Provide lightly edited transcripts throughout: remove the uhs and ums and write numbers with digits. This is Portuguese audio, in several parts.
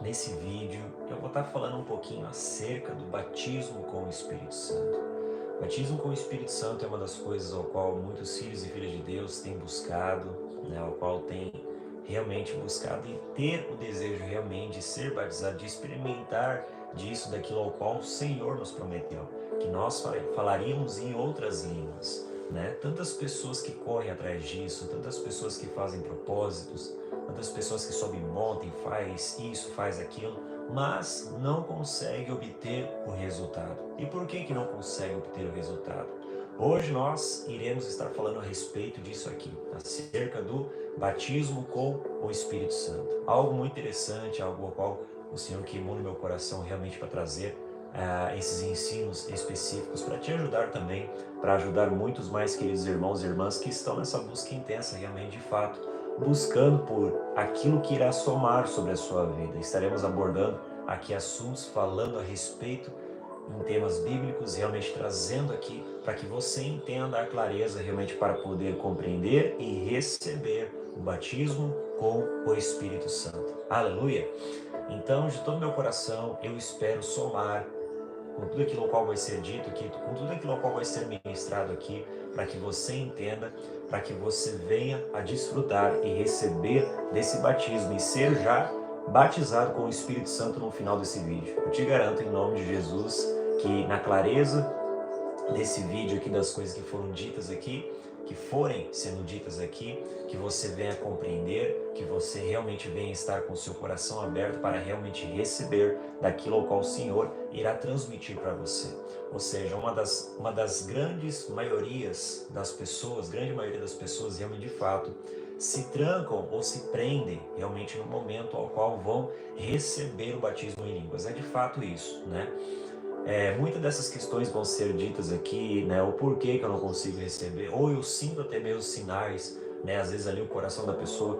Nesse vídeo eu vou estar falando um pouquinho acerca do batismo com o Espírito Santo. O batismo com o Espírito Santo é uma das coisas ao qual muitos filhos e filhas de Deus têm buscado, ao qual têm realmente buscado e ter o desejo realmente de ser batizado, de experimentar disso, daquilo ao qual o Senhor nos prometeu, que nós falaríamos em outras línguas. Tantas pessoas que correm atrás disso, tantas pessoas que fazem propósitos, tantas pessoas que sobem monte, faz isso, faz aquilo, mas não consegue obter o resultado. E por que não consegue obter o resultado? Hoje nós iremos estar falando a respeito disso aqui, acerca do batismo com o Espírito Santo. Algo muito interessante, algo ao qual o Senhor queimou no meu coração realmente para trazer esses ensinos específicos para te ajudar também, para ajudar muitos mais queridos irmãos e irmãs que estão nessa busca intensa realmente de fato, buscando por aquilo que irá somar sobre a sua vida. Estaremos abordando aqui assuntos falando a respeito em temas bíblicos, realmente trazendo aqui para que você entenda a clareza realmente para poder compreender e receber o batismo com o Espírito Santo. Aleluia! Então, de todo o meu coração, eu espero somar com tudo aquilo ao qual vai ser dito aqui, com tudo aquilo ao qual vai ser ministrado aqui, para que você entenda, para que você venha a desfrutar e receber desse batismo e ser já batizado com o Espírito Santo no final desse vídeo. Eu te garanto, em nome de Jesus, que na clareza desse vídeo aqui, das coisas que foram ditas aqui, que forem sendo ditas aqui, que você venha compreender, que você realmente venha estar com o seu coração aberto para realmente receber daquilo ao qual o Senhor irá transmitir para você. Ou seja, uma das grandes maiorias das pessoas, grande maioria das pessoas realmente de fato se trancam ou se prendem realmente no momento ao qual vão receber o batismo em línguas. É de fato isso, muitas dessas questões vão ser ditas aqui, o porquê que eu não consigo receber, ou eu sinto até mesmo sinais, às vezes ali o coração da pessoa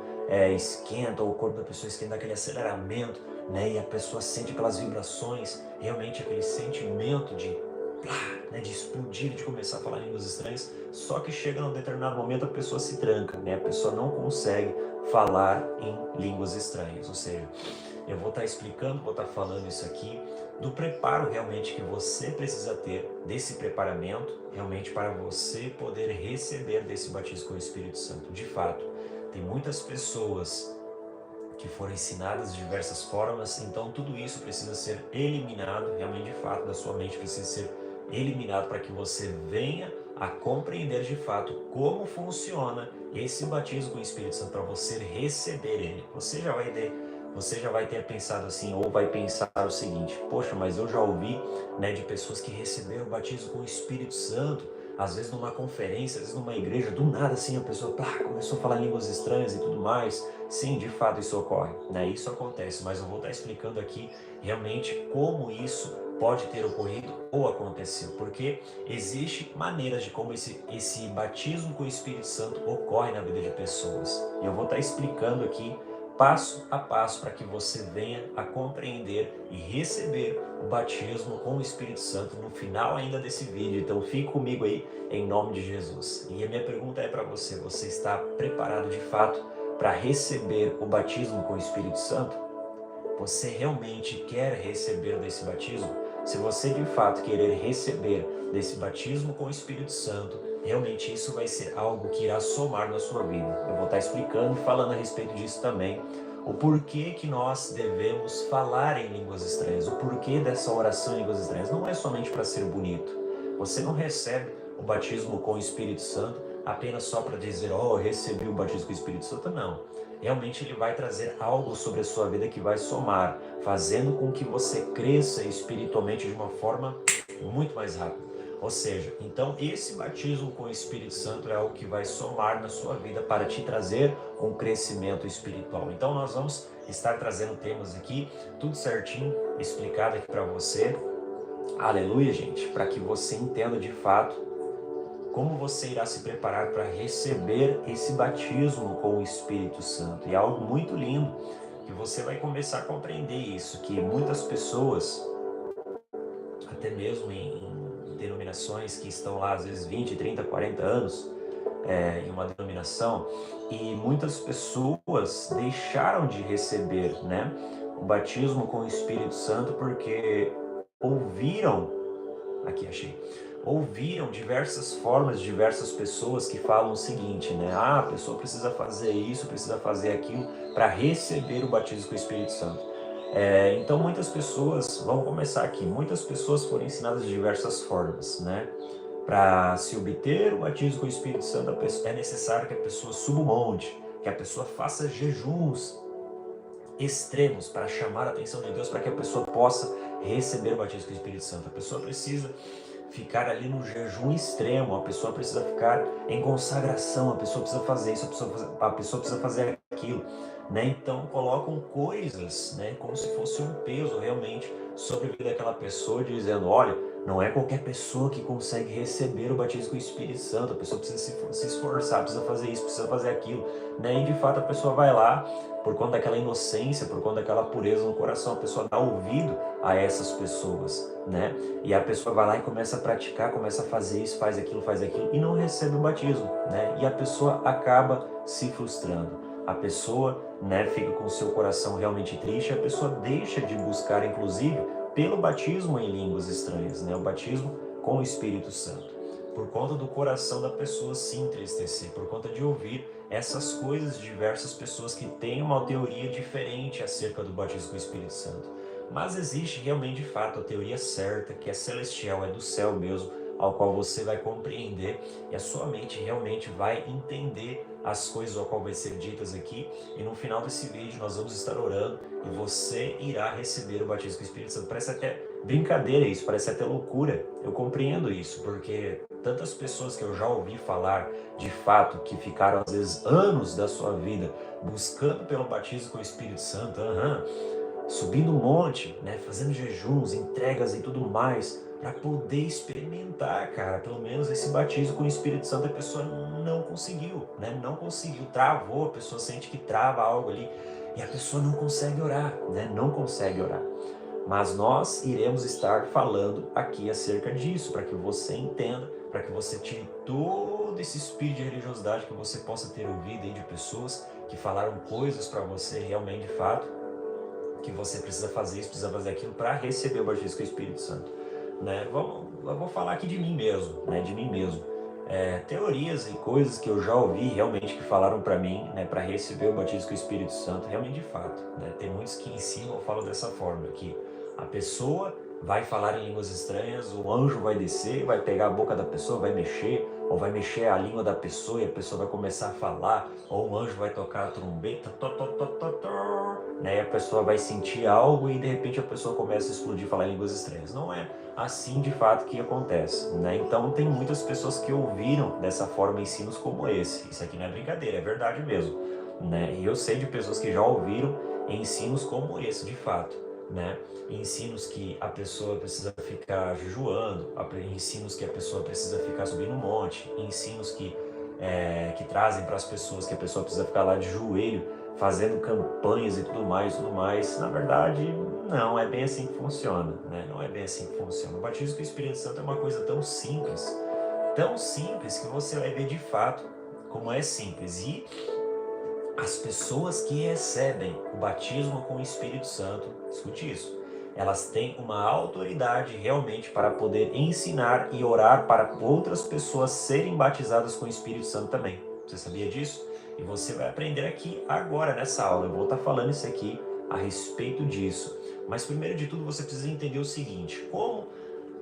esquenta, ou o corpo da pessoa esquenta, aquele aceleramento, e a pessoa sente aquelas vibrações, realmente aquele sentimento de explodir, de começar a falar línguas estranhas, só que chega num determinado momento a pessoa se tranca, a pessoa não consegue falar em línguas estranhas, ou seja, eu vou estar explicando, vou estar falando isso aqui, do preparo realmente que você precisa ter, desse preparamento, realmente para você poder receber desse batismo com o Espírito Santo. De fato, tem muitas pessoas que foram ensinadas de diversas formas, então tudo isso precisa ser eliminado, realmente de fato, da sua mente precisa ser eliminado para que você venha a compreender de fato como funciona esse batismo com o Espírito Santo, para você receber ele. Você já vai ter pensado assim, ou vai pensar o seguinte: poxa, mas eu já ouvi de pessoas que receberam o batismo com o Espírito Santo, às vezes numa conferência, às vezes numa igreja, do nada assim a pessoa começou a falar línguas estranhas e tudo mais. Sim, de fato isso ocorre, isso acontece, mas eu vou estar explicando aqui realmente como isso pode ter ocorrido ou aconteceu, porque existe maneiras de como esse batismo com o Espírito Santo ocorre na vida de pessoas. E eu vou estar explicando aqui passo a passo para que você venha a compreender e receber o batismo com o Espírito Santo no final ainda desse vídeo. Então fique comigo aí em nome de Jesus. E a minha pergunta é para você: você está preparado de fato para receber o batismo com o Espírito Santo? Você realmente quer receber desse batismo? Se você de fato querer receber desse batismo com o Espírito Santo, realmente isso vai ser algo que irá somar na sua vida. Eu vou estar explicando e falando a respeito disso também. O porquê que nós devemos falar em línguas estranhas, o porquê dessa oração em línguas estranhas. Não é somente para ser bonito. Você não recebe o batismo com o Espírito Santo apenas só para dizer, eu recebi o batismo com o Espírito Santo, não. Realmente ele vai trazer algo sobre a sua vida que vai somar, fazendo com que você cresça espiritualmente de uma forma muito mais rápida. Ou seja, então esse batismo com o Espírito Santo é algo que vai somar na sua vida para te trazer um crescimento espiritual. Então nós vamos estar trazendo temas aqui, tudo certinho, explicado aqui para você. Aleluia, gente, para que você entenda de fato como você irá se preparar para receber esse batismo com o Espírito Santo. E é algo muito lindo, que você vai começar a compreender isso, que muitas pessoas, até mesmo em denominações que estão lá às vezes 20, 30, 40 anos, em uma denominação, e muitas pessoas deixaram de receber, o batismo com o Espírito Santo porque ouviram, aqui achei, ouviram diversas formas, diversas pessoas que falam o seguinte, né? Ah, a pessoa precisa fazer isso, precisa fazer aquilo para receber o batismo com o Espírito Santo. Então muitas pessoas, vamos começar aqui, muitas pessoas foram ensinadas de diversas formas, né? Para se obter o batismo com o Espírito Santo, é necessário que a pessoa suba o monte, que a pessoa faça jejuns extremos para chamar a atenção de Deus, para que a pessoa possa receber o batismo com o Espírito Santo. A pessoa precisa ficar ali no jejum extremo, a pessoa precisa ficar em consagração, a pessoa precisa fazer isso, a pessoa precisa fazer aquilo, né? Então colocam coisas, né, como se fosse um peso realmente sobre a vida daquela pessoa, dizendo, olha, não é qualquer pessoa que consegue receber o batismo com o Espírito Santo, a pessoa precisa se esforçar, precisa fazer isso, precisa fazer aquilo, né? E de fato a pessoa vai lá, por conta daquela inocência, por conta daquela pureza no coração, a pessoa dá ouvido a essas pessoas, né? E a pessoa vai lá e começa a praticar, começa a fazer isso, faz aquilo e não recebe o batismo, né? E a pessoa acaba se frustrando. A pessoa, né, fica com o seu coração realmente triste, a pessoa deixa de buscar, inclusive, pelo batismo em línguas estranhas, né? O batismo com o Espírito Santo. Por conta do coração da pessoa se entristecer, por conta de ouvir essas coisas de diversas pessoas que têm uma teoria diferente acerca do batismo com o Espírito Santo. Mas existe realmente, de fato, a teoria certa, que é celestial, é do céu mesmo, ao qual você vai compreender e a sua mente realmente vai entender as coisas ao qual vai ser ditas aqui. E no final desse vídeo nós vamos estar orando e você irá receber o batismo com o Espírito Santo. Parece até brincadeira isso, parece até loucura. Eu compreendo isso, porque tantas pessoas que eu já ouvi falar de fato, que ficaram às vezes anos da sua vida buscando pelo batismo com o Espírito Santo, subindo um monte, né, fazendo jejuns, entregas e tudo mais, para poder experimentar, cara, pelo menos esse batismo com o Espírito Santo. A pessoa não conseguiu, né, não conseguiu, travou, a pessoa sente que trava algo ali, e a pessoa não consegue orar, né, não consegue orar. Mas nós iremos estar falando aqui acerca disso, para que você entenda, para que você tire todo esse espírito de religiosidade que você possa ter ouvido aí de pessoas que falaram coisas para você realmente de fato, que você precisa fazer isso, precisa fazer aquilo para receber o batismo com o Espírito Santo, né? Eu vou falar aqui de mim mesmo, né? De mim mesmo. Teorias e coisas que eu já ouvi realmente que falaram para mim, né? Para receber o batismo com o Espírito Santo, realmente de fato, né? Tem muitos que ensinam ou falam dessa forma, que a pessoa vai falar em línguas estranhas, o anjo vai descer, vai pegar a boca da pessoa, vai mexer, ou vai mexer a língua da pessoa e a pessoa vai começar a falar, ou o anjo vai tocar a trombeta, né? E a pessoa vai sentir algo e de repente a pessoa começa a explodir e falar em línguas estranhas. Não é assim de fato que acontece, né? Então tem muitas pessoas que ouviram dessa forma ensinos como esse. Isso aqui não é brincadeira, é verdade mesmo, né? E eu sei de pessoas que já ouviram ensinos como esse, de fato, né? Ensinos que a pessoa precisa ficar jejuando, ensinos que a pessoa precisa ficar subindo um monte, ensinos que trazem para as pessoas que a pessoa precisa ficar lá de joelho fazendo campanhas e tudo mais. Na verdade, não é bem assim que funciona, né? Não é bem assim que funciona. O batismo com o Espírito Santo é uma coisa tão simples que você vai ver de fato como é simples. E as pessoas que recebem o batismo com o Espírito Santo, escute isso, elas têm uma autoridade realmente para poder ensinar e orar para outras pessoas serem batizadas com o Espírito Santo também. Você sabia disso? E você vai aprender aqui agora nessa aula. Eu vou estar falando isso aqui a respeito disso. Mas primeiro de tudo você precisa entender o seguinte: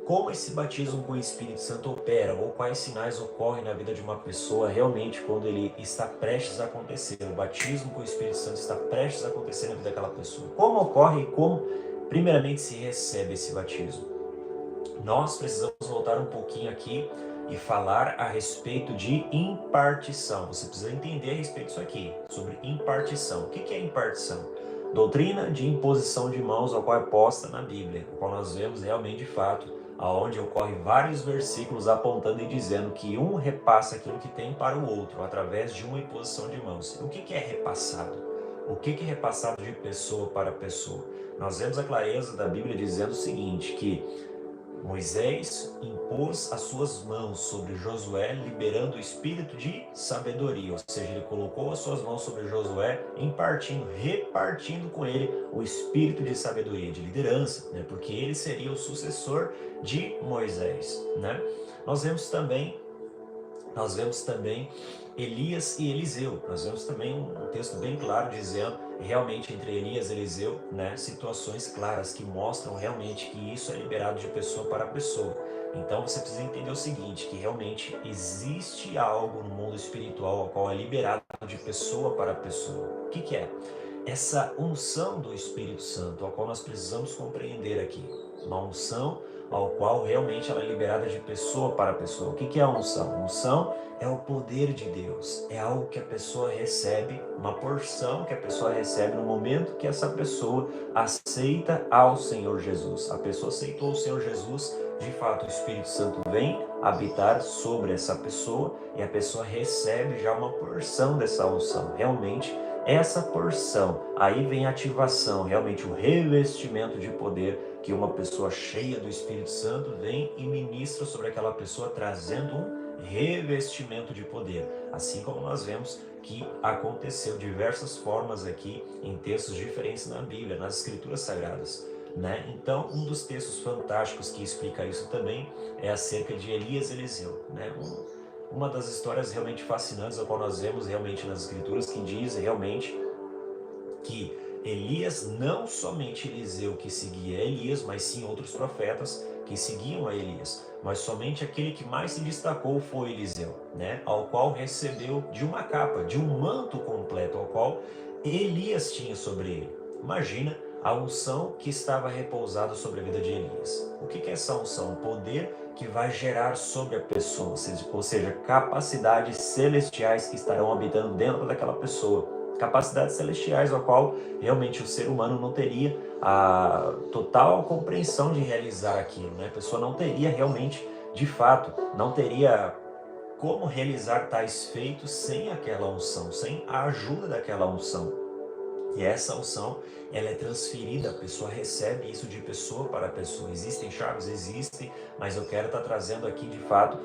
como esse batismo com o Espírito Santo opera, ou quais sinais ocorrem na vida de uma pessoa realmente quando ele está prestes a acontecer. O batismo com o Espírito Santo está prestes a acontecer na vida daquela pessoa. Como ocorre e como primeiramente se recebe esse batismo? Nós precisamos voltar um pouquinho aqui e falar a respeito de impartição. Você precisa entender a respeito disso aqui, sobre impartição. O que é impartição? Doutrina de imposição de mãos, ao qual é posta na Bíblia, o qual nós vemos realmente de fato, aonde ocorre vários versículos apontando e dizendo que um repassa aquilo que tem para o outro, através de uma imposição de mãos. O que é repassado? O que é repassado de pessoa para pessoa? Nós vemos a clareza da Bíblia dizendo o seguinte, que Moisés impôs as suas mãos sobre Josué, liberando o espírito de sabedoria, ou seja, ele colocou as suas mãos sobre Josué, repartindo com ele o espírito de sabedoria, de liderança, né? Porque ele seria o sucessor de Moisés, né? Nós vemos também Elias e Eliseu. Nós vemos também um texto bem claro dizendo realmente entre Elias e Eliseu, né, situações claras que mostram realmente que isso é liberado de pessoa para pessoa. Então você precisa entender o seguinte, que realmente existe algo no mundo espiritual ao qual é liberado de pessoa para pessoa. O que que é? Essa unção do Espírito Santo, ao qual nós precisamos compreender aqui. Uma unção ao qual realmente ela é liberada de pessoa para pessoa. O que é a unção? A unção é o poder de Deus, é algo que a pessoa recebe, uma porção que a pessoa recebe no momento que essa pessoa aceita ao Senhor Jesus. A pessoa aceitou o Senhor Jesus, de fato o Espírito Santo vem habitar sobre essa pessoa e a pessoa recebe já uma porção dessa unção. Realmente, essa porção, aí vem a ativação, realmente o revestimento de poder que uma pessoa cheia do Espírito Santo vem e ministra sobre aquela pessoa, trazendo um revestimento de poder, assim como nós vemos que aconteceu diversas formas aqui em textos diferentes na Bíblia, nas Escrituras Sagradas, né? Então, um dos textos fantásticos que explica isso também é acerca de Elias e Eliseu, né? Uma das histórias realmente fascinantes, a qual nós vemos realmente nas Escrituras, que diz realmente que Elias, não somente Eliseu que seguia Elias, mas sim outros profetas que seguiam a Elias, mas somente aquele que mais se destacou foi Eliseu, né? Ao qual recebeu de uma capa, de um manto completo, ao qual Elias tinha sobre ele. Imagina a unção que estava repousada sobre a vida de Elias. O que é essa unção? O poder que vai gerar sobre a pessoa, ou seja, capacidades celestiais que estarão habitando dentro daquela pessoa. Capacidades celestiais, ao qual realmente o ser humano não teria a total compreensão de realizar aquilo, né? A pessoa não teria realmente, de fato, não teria como realizar tais feitos sem aquela unção, sem a ajuda daquela unção. E essa unção, ela é transferida, a pessoa recebe isso de pessoa para pessoa. Existem chaves? Existem, mas eu quero estar trazendo aqui, de fato,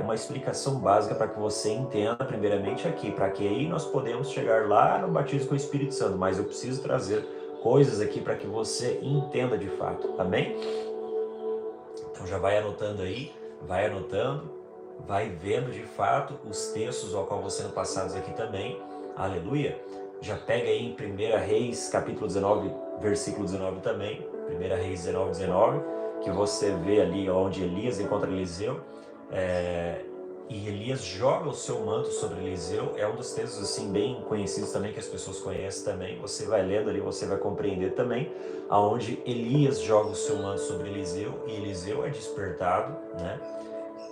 uma explicação básica para que você entenda, primeiramente aqui, para que aí nós podemos chegar lá no batismo com o Espírito Santo, mas eu preciso trazer coisas aqui para que você entenda de fato, amém? Então já vai anotando aí, vai anotando, vai vendo de fato os textos ao qual vão sendo passados aqui também, aleluia. Já pega aí em 1 Reis, capítulo 19, versículo 19 também, 1 Reis 19, 19, que você vê ali onde Elias encontra Eliseu, e Elias joga o seu manto sobre Eliseu. É um dos textos assim bem conhecidos também, que as pessoas conhecem também. Você vai lendo ali, você vai compreender também, aonde Elias joga o seu manto sobre Eliseu, e Eliseu é despertado, né?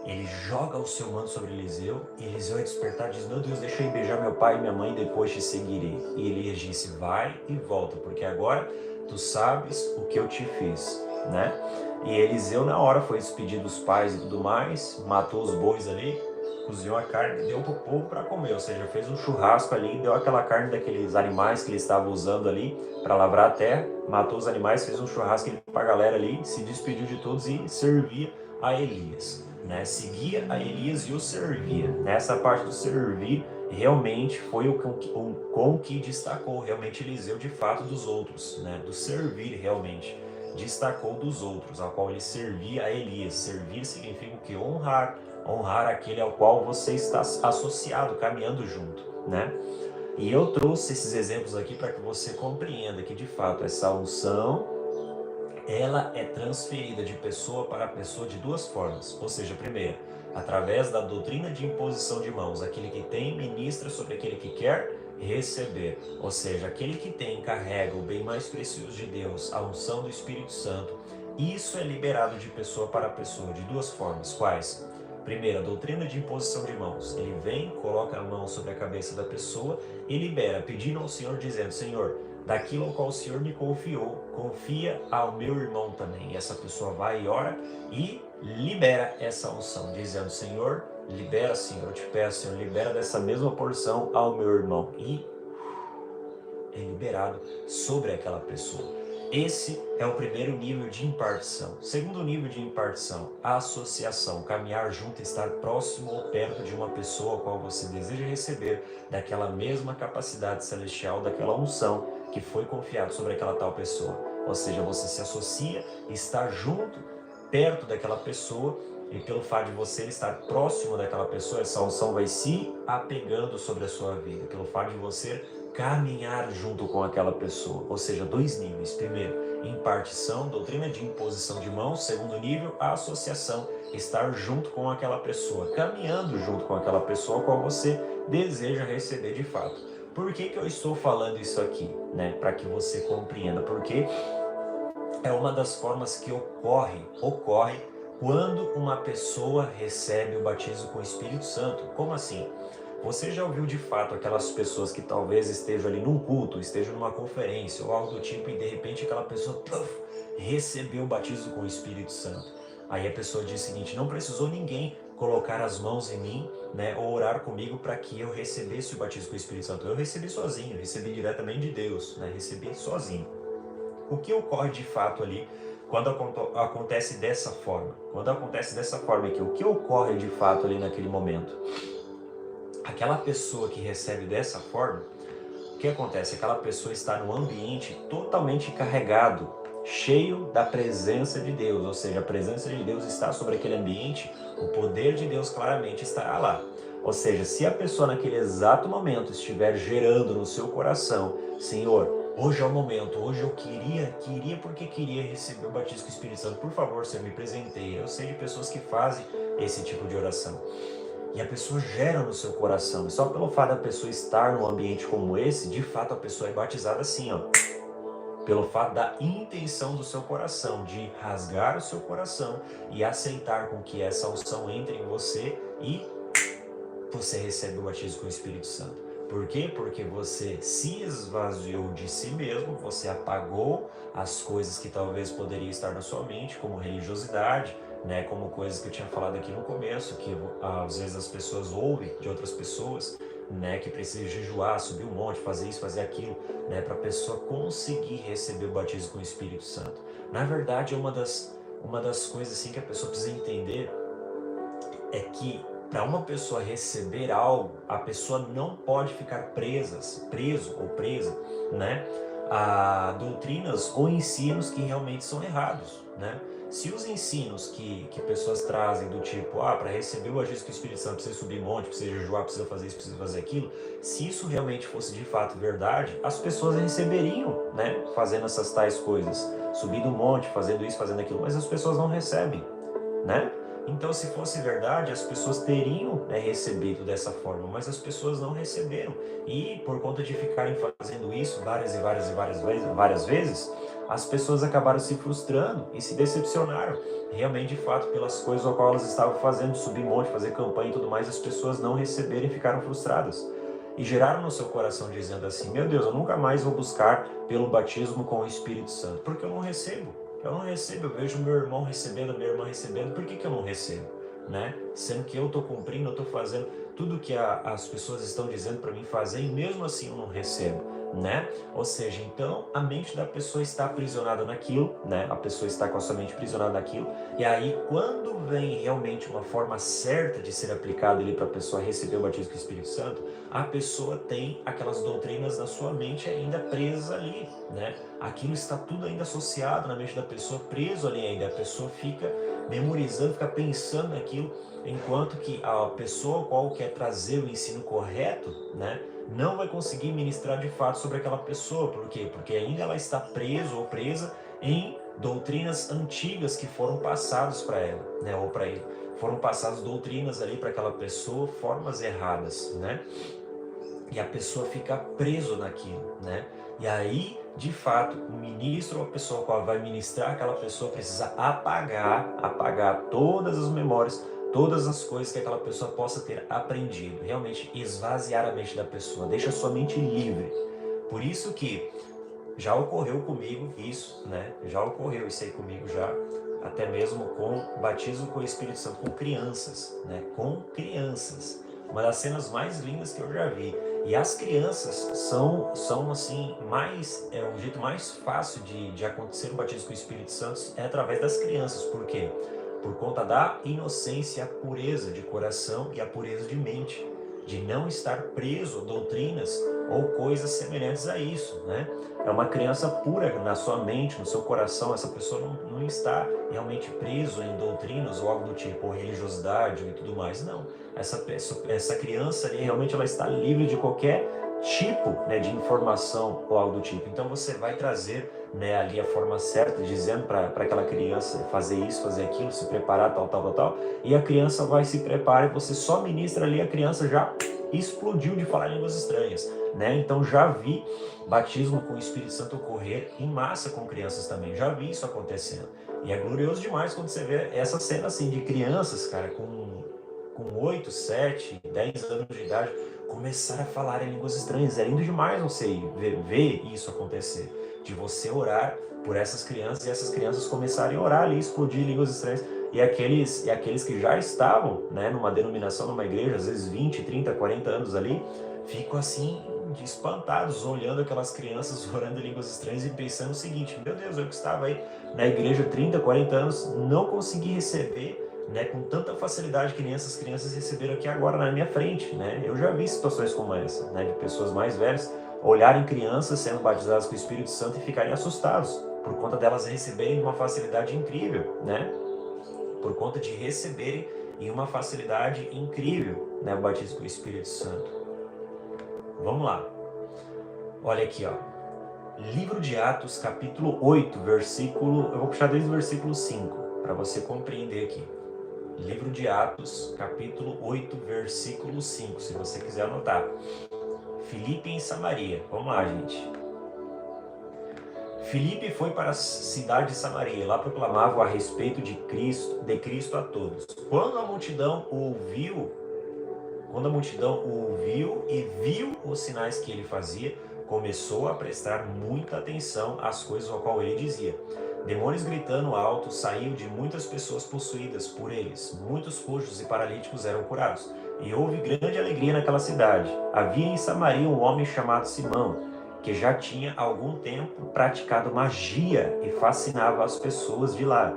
Ele joga o seu manto sobre Eliseu, e Eliseu é despertado e diz: meu Deus, deixa eu ir beijar meu pai e minha mãe, depois te seguirei. E Elias disse: vai e volta, porque agora tu sabes o que eu te fiz, né? E Eliseu na hora foi despedir dos pais e tudo mais, matou os bois ali, cozinhou a carne e deu pro povo para comer, ou seja, fez um churrasco ali, deu aquela carne daqueles animais que ele estava usando ali para lavrar a terra, matou os animais, fez um churrasco para a galera ali, se despediu de todos e servia a Elias, né? Seguia a Elias e o servia. Nessa parte do servir, realmente foi o com que destacou realmente Eliseu de fato dos outros, né? Do servir realmente destacou dos outros, ao qual ele servia a Elias. Servir significa o que? Honrar. Honrar aquele ao qual você está associado, caminhando junto, né? E eu trouxe esses exemplos aqui para que você compreenda que de fato essa unção, ela é transferida de pessoa para pessoa de duas formas. Ou seja, primeiro, através da doutrina de imposição de mãos, aquele que tem ministra sobre aquele que quer receber. Ou seja, aquele que tem carrega o bem mais precioso de Deus, a unção do Espírito Santo. Isso é liberado de pessoa para pessoa de duas formas. Quais? Primeiro, a doutrina de imposição de mãos. Ele vem, coloca a mão sobre a cabeça da pessoa e libera, pedindo ao Senhor, dizendo: Senhor, daquilo ao qual o Senhor me confiou, confia ao meu irmão também. E essa pessoa vai e ora e libera essa unção, dizendo: Senhor, libera, Senhor, eu te peço, Senhor, libera dessa mesma porção ao meu irmão. E é liberado sobre aquela pessoa. Esse é o primeiro nível de impartição. Segundo nível de impartição, a associação, caminhar junto, estar próximo ou perto de uma pessoa a qual você deseja receber daquela mesma capacidade celestial, daquela unção que foi confiado sobre aquela tal pessoa. Ou seja, você se associa, está junto, perto daquela pessoa, e pelo fato de você estar próximo daquela pessoa, essa unção vai se apegando sobre a sua vida. Pelo fato de você caminhar junto com aquela pessoa. Ou seja, dois níveis. Primeiro, impartição, doutrina de imposição de mãos. Segundo nível, a associação, estar junto com aquela pessoa, caminhando junto com aquela pessoa a qual você deseja receber de fato. Por que eu estou falando isso aqui? Para que você compreenda. Porque é uma das formas que ocorre quando uma pessoa recebe o batismo com o Espírito Santo. Como assim? Você já ouviu de fato aquelas pessoas que talvez estejam ali num culto, estejam numa conferência ou algo do tipo e de repente aquela pessoa recebeu o batismo com o Espírito Santo. Aí a pessoa diz o seguinte: não precisou ninguém colocar as mãos em mim, ou orar comigo para que eu recebesse o batismo com o Espírito Santo. Eu recebi sozinho, recebi diretamente de Deus, recebi sozinho. O que ocorre de fato ali quando acontece dessa forma? Quando acontece dessa forma aqui, o que ocorre de fato ali naquele momento? Aquela pessoa que recebe dessa forma, o que acontece? Aquela pessoa está num ambiente totalmente carregado, cheio da presença de Deus, ou seja, a presença de Deus está sobre aquele ambiente, o poder de Deus claramente estará lá. Ou seja, se a pessoa naquele exato momento estiver gerando no seu coração: Senhor, hoje é o momento, hoje eu queria porque queria receber o batismo com o Espírito Santo, por favor, Senhor, me presenteie. Eu sei de pessoas que fazem esse tipo de oração. E a pessoa gera no seu coração. E só pelo fato da pessoa estar num ambiente como esse, de fato a pessoa é batizada assim, pelo fato da intenção do seu coração, de rasgar o seu coração e aceitar com que essa unção entre em você e você recebe o batismo com o Espírito Santo. Por quê? Porque você se esvaziou de si mesmo, você apagou as coisas que talvez poderiam estar na sua mente, como religiosidade, como coisas que eu tinha falado aqui no começo, que às vezes as pessoas ouvem de outras pessoas, que precisa jejuar, subir um monte, fazer isso, fazer aquilo, para a pessoa conseguir receber o batismo com o Espírito Santo. Na verdade, uma das coisas assim que a pessoa precisa entender é que para uma pessoa receber algo, a pessoa não pode ficar preso ou presa, a doutrinas ou ensinos que realmente são errados, Se os ensinos que pessoas trazem do tipo, para receber o batismo com o Espírito Santo precisa subir monte, precisa jejuar, precisa fazer isso, precisa fazer aquilo, se isso realmente fosse de fato verdade, as pessoas receberiam, fazendo essas tais coisas, subindo um monte, fazendo isso, fazendo aquilo, mas as pessoas não recebem, Então, se fosse verdade, as pessoas teriam recebido dessa forma, mas as pessoas não receberam. E por conta de ficarem fazendo isso várias vezes, as pessoas acabaram se frustrando e se decepcionaram. Realmente, de fato, pelas coisas ao qual elas estavam fazendo, subir monte, fazer campanha e tudo mais, as pessoas não receberam e ficaram frustradas. E geraram no seu coração dizendo assim: meu Deus, eu nunca mais vou buscar pelo batismo com o Espírito Santo, porque eu não recebo. Eu vejo meu irmão recebendo, minha irmã recebendo, por que eu não recebo? Sendo que eu estou cumprindo, eu estou fazendo tudo que as pessoas estão dizendo para mim fazer e mesmo assim eu não recebo, Ou seja, então a mente da pessoa está aprisionada naquilo, A pessoa está com a sua mente aprisionada naquilo, e aí quando vem realmente uma forma certa de ser aplicada ali para a pessoa receber o batismo com o Espírito Santo, a pessoa tem aquelas doutrinas na sua mente ainda presas ali, Aquilo está tudo ainda associado na mente da pessoa, preso ali ainda. A pessoa fica memorizando, fica pensando naquilo, enquanto que a pessoa qual quer trazer o ensino correto, não vai conseguir ministrar de fato sobre aquela pessoa. Por quê? Porque ainda ela está presa ou presa em doutrinas antigas que foram passadas para ela, ou para ele. Foram passadas doutrinas ali para aquela pessoa, formas erradas, E a pessoa fica preso naquilo, E aí, de fato, o ministro ou a pessoa qual vai ministrar aquela pessoa precisa apagar todas as memórias, todas as coisas que aquela pessoa possa ter aprendido. Realmente esvaziar a mente da pessoa, deixa a sua mente livre. Por isso que já ocorreu comigo isso, Já ocorreu isso aí comigo já, até mesmo com batismo com o Espírito Santo, com crianças, Com crianças. Uma das cenas mais lindas que eu já vi. E as crianças são assim, o jeito mais fácil de acontecer o batismo com o Espírito Santo é através das crianças. Por quê? Por conta da inocência, a pureza de coração e a pureza de mente, de não estar preso a doutrinas ou coisas semelhantes a isso, né? É uma criança pura na sua mente, no seu coração. Essa pessoa não está realmente preso em doutrinas ou algo do tipo, ou religiosidade e tudo mais. Não. Essa criança ali, realmente ela está livre de qualquer tipo, né, de informação ou algo do tipo. Então você vai trazer, né, ali a forma certa, dizendo para aquela criança fazer isso, fazer aquilo, se preparar, tal, e a criança vai se preparar e você só ministra ali, a criança já explodiu de falar línguas estranhas, né? Então já vi batismo com o Espírito Santo ocorrer em massa com crianças também, já vi isso acontecendo. E é glorioso demais quando você vê essa cena assim de crianças, cara, com 8, 7, 10 anos de idade, começar a falar em línguas estranhas. É lindo demais você ver isso acontecer, de você orar por essas crianças e essas crianças começarem a orar ali, explodir línguas estranhas. E aqueles que já estavam, né, numa denominação, numa igreja, às vezes 20, 30, 40 anos ali, ficam assim, espantados, olhando aquelas crianças orando em línguas estranhas e pensando o seguinte: meu Deus, eu que estava aí na igreja 30, 40 anos, não consegui receber, né, com tanta facilidade que nem essas crianças receberam aqui agora na minha frente, né? Eu já vi situações como essa, né, de pessoas mais velhas olharem crianças sendo batizadas com o Espírito Santo e ficarem assustados por conta delas receberem uma facilidade incrível, né? Por conta de receberem em uma facilidade incrível, né, o batismo com o Espírito Santo. Vamos lá. Olha aqui, ó. Livro de Atos, capítulo 8, versículo... Eu vou puxar desde o versículo 5, para você compreender aqui. Livro de Atos, capítulo 8, versículo 5, se você quiser anotar. Filipe em Samaria. Vamos lá, gente. Filipe foi para a cidade de Samaria, lá proclamava a respeito de Cristo a todos. Quando a multidão ouviu e viu os sinais que ele fazia, começou a prestar muita atenção às coisas ao qual ele dizia. Demônios gritando alto saíam de muitas pessoas possuídas por eles. Muitos coxos e paralíticos eram curados. E houve grande alegria naquela cidade. Havia em Samaria um homem chamado Simão, que já tinha algum tempo praticado magia e fascinava as pessoas de lá.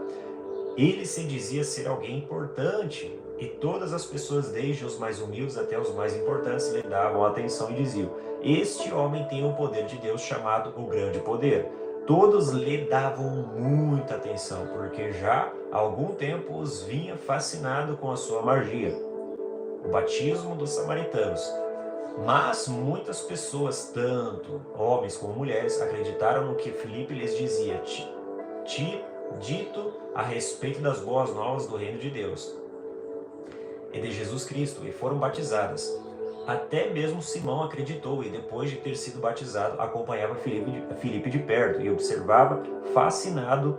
Ele se dizia ser alguém importante, e todas as pessoas, desde os mais humildes até os mais importantes, lhe davam atenção e diziam: este homem tem o poder de Deus, chamado o Grande Poder. Todos lhe davam muita atenção, porque já há algum tempo os vinha fascinado com a sua magia. O batismo dos samaritanos. Mas muitas pessoas, tanto homens como mulheres, acreditaram no que Filipe lhes dizia, dito a respeito das boas novas do reino de Deus e de Jesus Cristo, e foram batizadas. Até mesmo Simão acreditou, e depois de ter sido batizado, acompanhava Filipe de perto e observava, fascinado,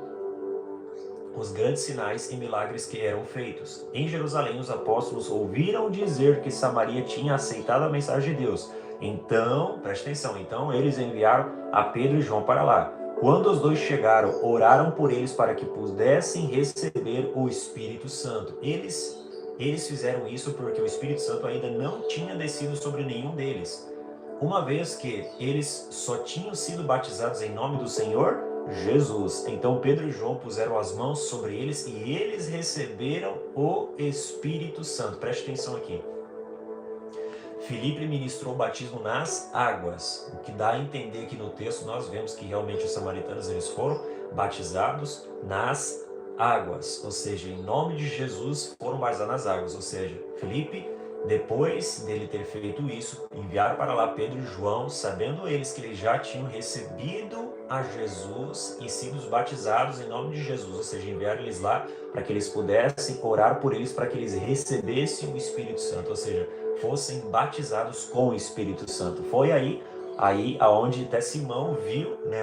os grandes sinais e milagres que eram feitos. Em Jerusalém, os apóstolos ouviram dizer que Samaria tinha aceitado a mensagem de Deus. Então, preste atenção, então eles enviaram a Pedro e João para lá. Quando os dois chegaram, oraram por eles para que pudessem receber o Espírito Santo. Eles fizeram isso porque o Espírito Santo ainda não tinha descido sobre nenhum deles, uma vez que eles só tinham sido batizados em nome do Senhor Jesus. Então Pedro e João puseram as mãos sobre eles e eles receberam o Espírito Santo. Preste atenção aqui. Filipe ministrou o batismo nas águas, o que dá a entender que no texto nós vemos que realmente os samaritanos eles foram batizados nas águas, ou seja, em nome de Jesus foram batizados nas águas. Ou seja, Filipe, depois dele ter feito isso, enviaram para lá Pedro e João, sabendo eles que eles já tinham recebido a Jesus e sido batizados em nome de Jesus, ou seja, enviaram eles lá para que eles pudessem orar por eles, para que eles recebessem o Espírito Santo, ou seja, fossem batizados com o Espírito Santo. Foi aí aonde até Simão viu, né,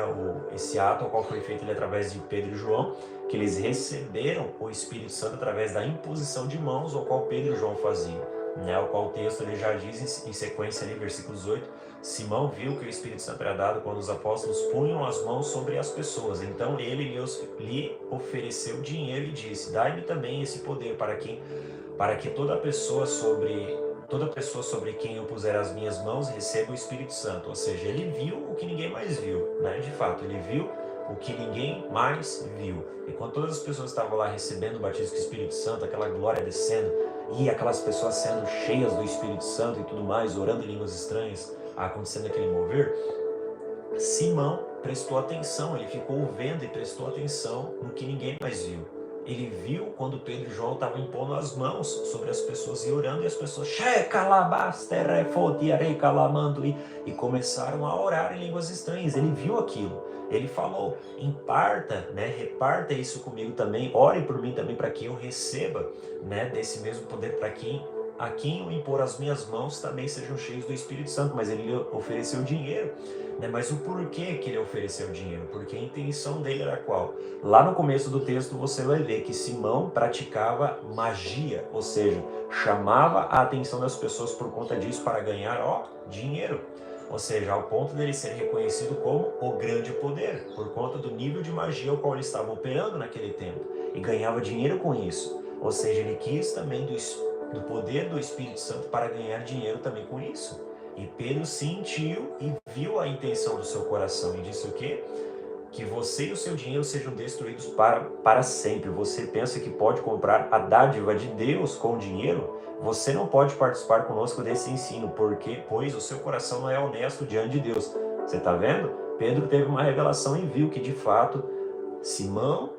esse ato ao qual foi feito através de Pedro e João, que eles receberam o Espírito Santo através da imposição de mãos, ao qual Pedro e João faziam, né, ao qual o texto ele já diz em sequência ali, versículo 18, Simão viu que o Espírito Santo era dado quando os apóstolos punham as mãos sobre as pessoas. Então ele lhe ofereceu dinheiro e disse: dai-me também esse poder para que toda toda pessoa sobre quem eu puser as minhas mãos receba o Espírito Santo. Ou seja, ele viu o que ninguém mais viu, né? De fato, ele viu o que ninguém mais viu. E quando todas as pessoas estavam lá recebendo o batismo com o Espírito Santo, aquela glória descendo, e aquelas pessoas sendo cheias do Espírito Santo e tudo mais, orando em línguas estranhas, acontecendo aquele mover, Simão prestou atenção, ele ficou vendo e prestou atenção no que ninguém mais viu. Ele viu quando Pedro e João estavam impondo as mãos sobre as pessoas e orando, e as pessoas e começaram a orar em línguas estranhas. Ele viu aquilo, ele falou: imparta, né, reparta isso comigo também, ore por mim também para que eu receba, né, desse mesmo poder, para quem a quem eu impor as minhas mãos também sejam cheios do Espírito Santo. Mas ele ofereceu dinheiro, né? Mas o porquê que ele ofereceu dinheiro? Porque a intenção dele era qual? Lá no começo do texto você vai ver que Simão praticava magia, ou seja, chamava a atenção das pessoas por conta disso para ganhar, dinheiro. Ou seja, ao ponto dele ser reconhecido como o grande poder, por conta do nível de magia ao qual ele estava operando naquele tempo, e ganhava dinheiro com isso. Ou seja, ele quis também do poder do Espírito Santo para ganhar dinheiro também com isso. E Pedro sentiu e viu a intenção do seu coração e disse o quê? Que você e o seu dinheiro sejam destruídos para sempre. Você pensa que pode comprar a dádiva de Deus com dinheiro? Você não pode participar conosco desse ensino, pois o seu coração não é honesto diante de Deus. Você está vendo? Pedro teve uma revelação e viu que de fato Simão,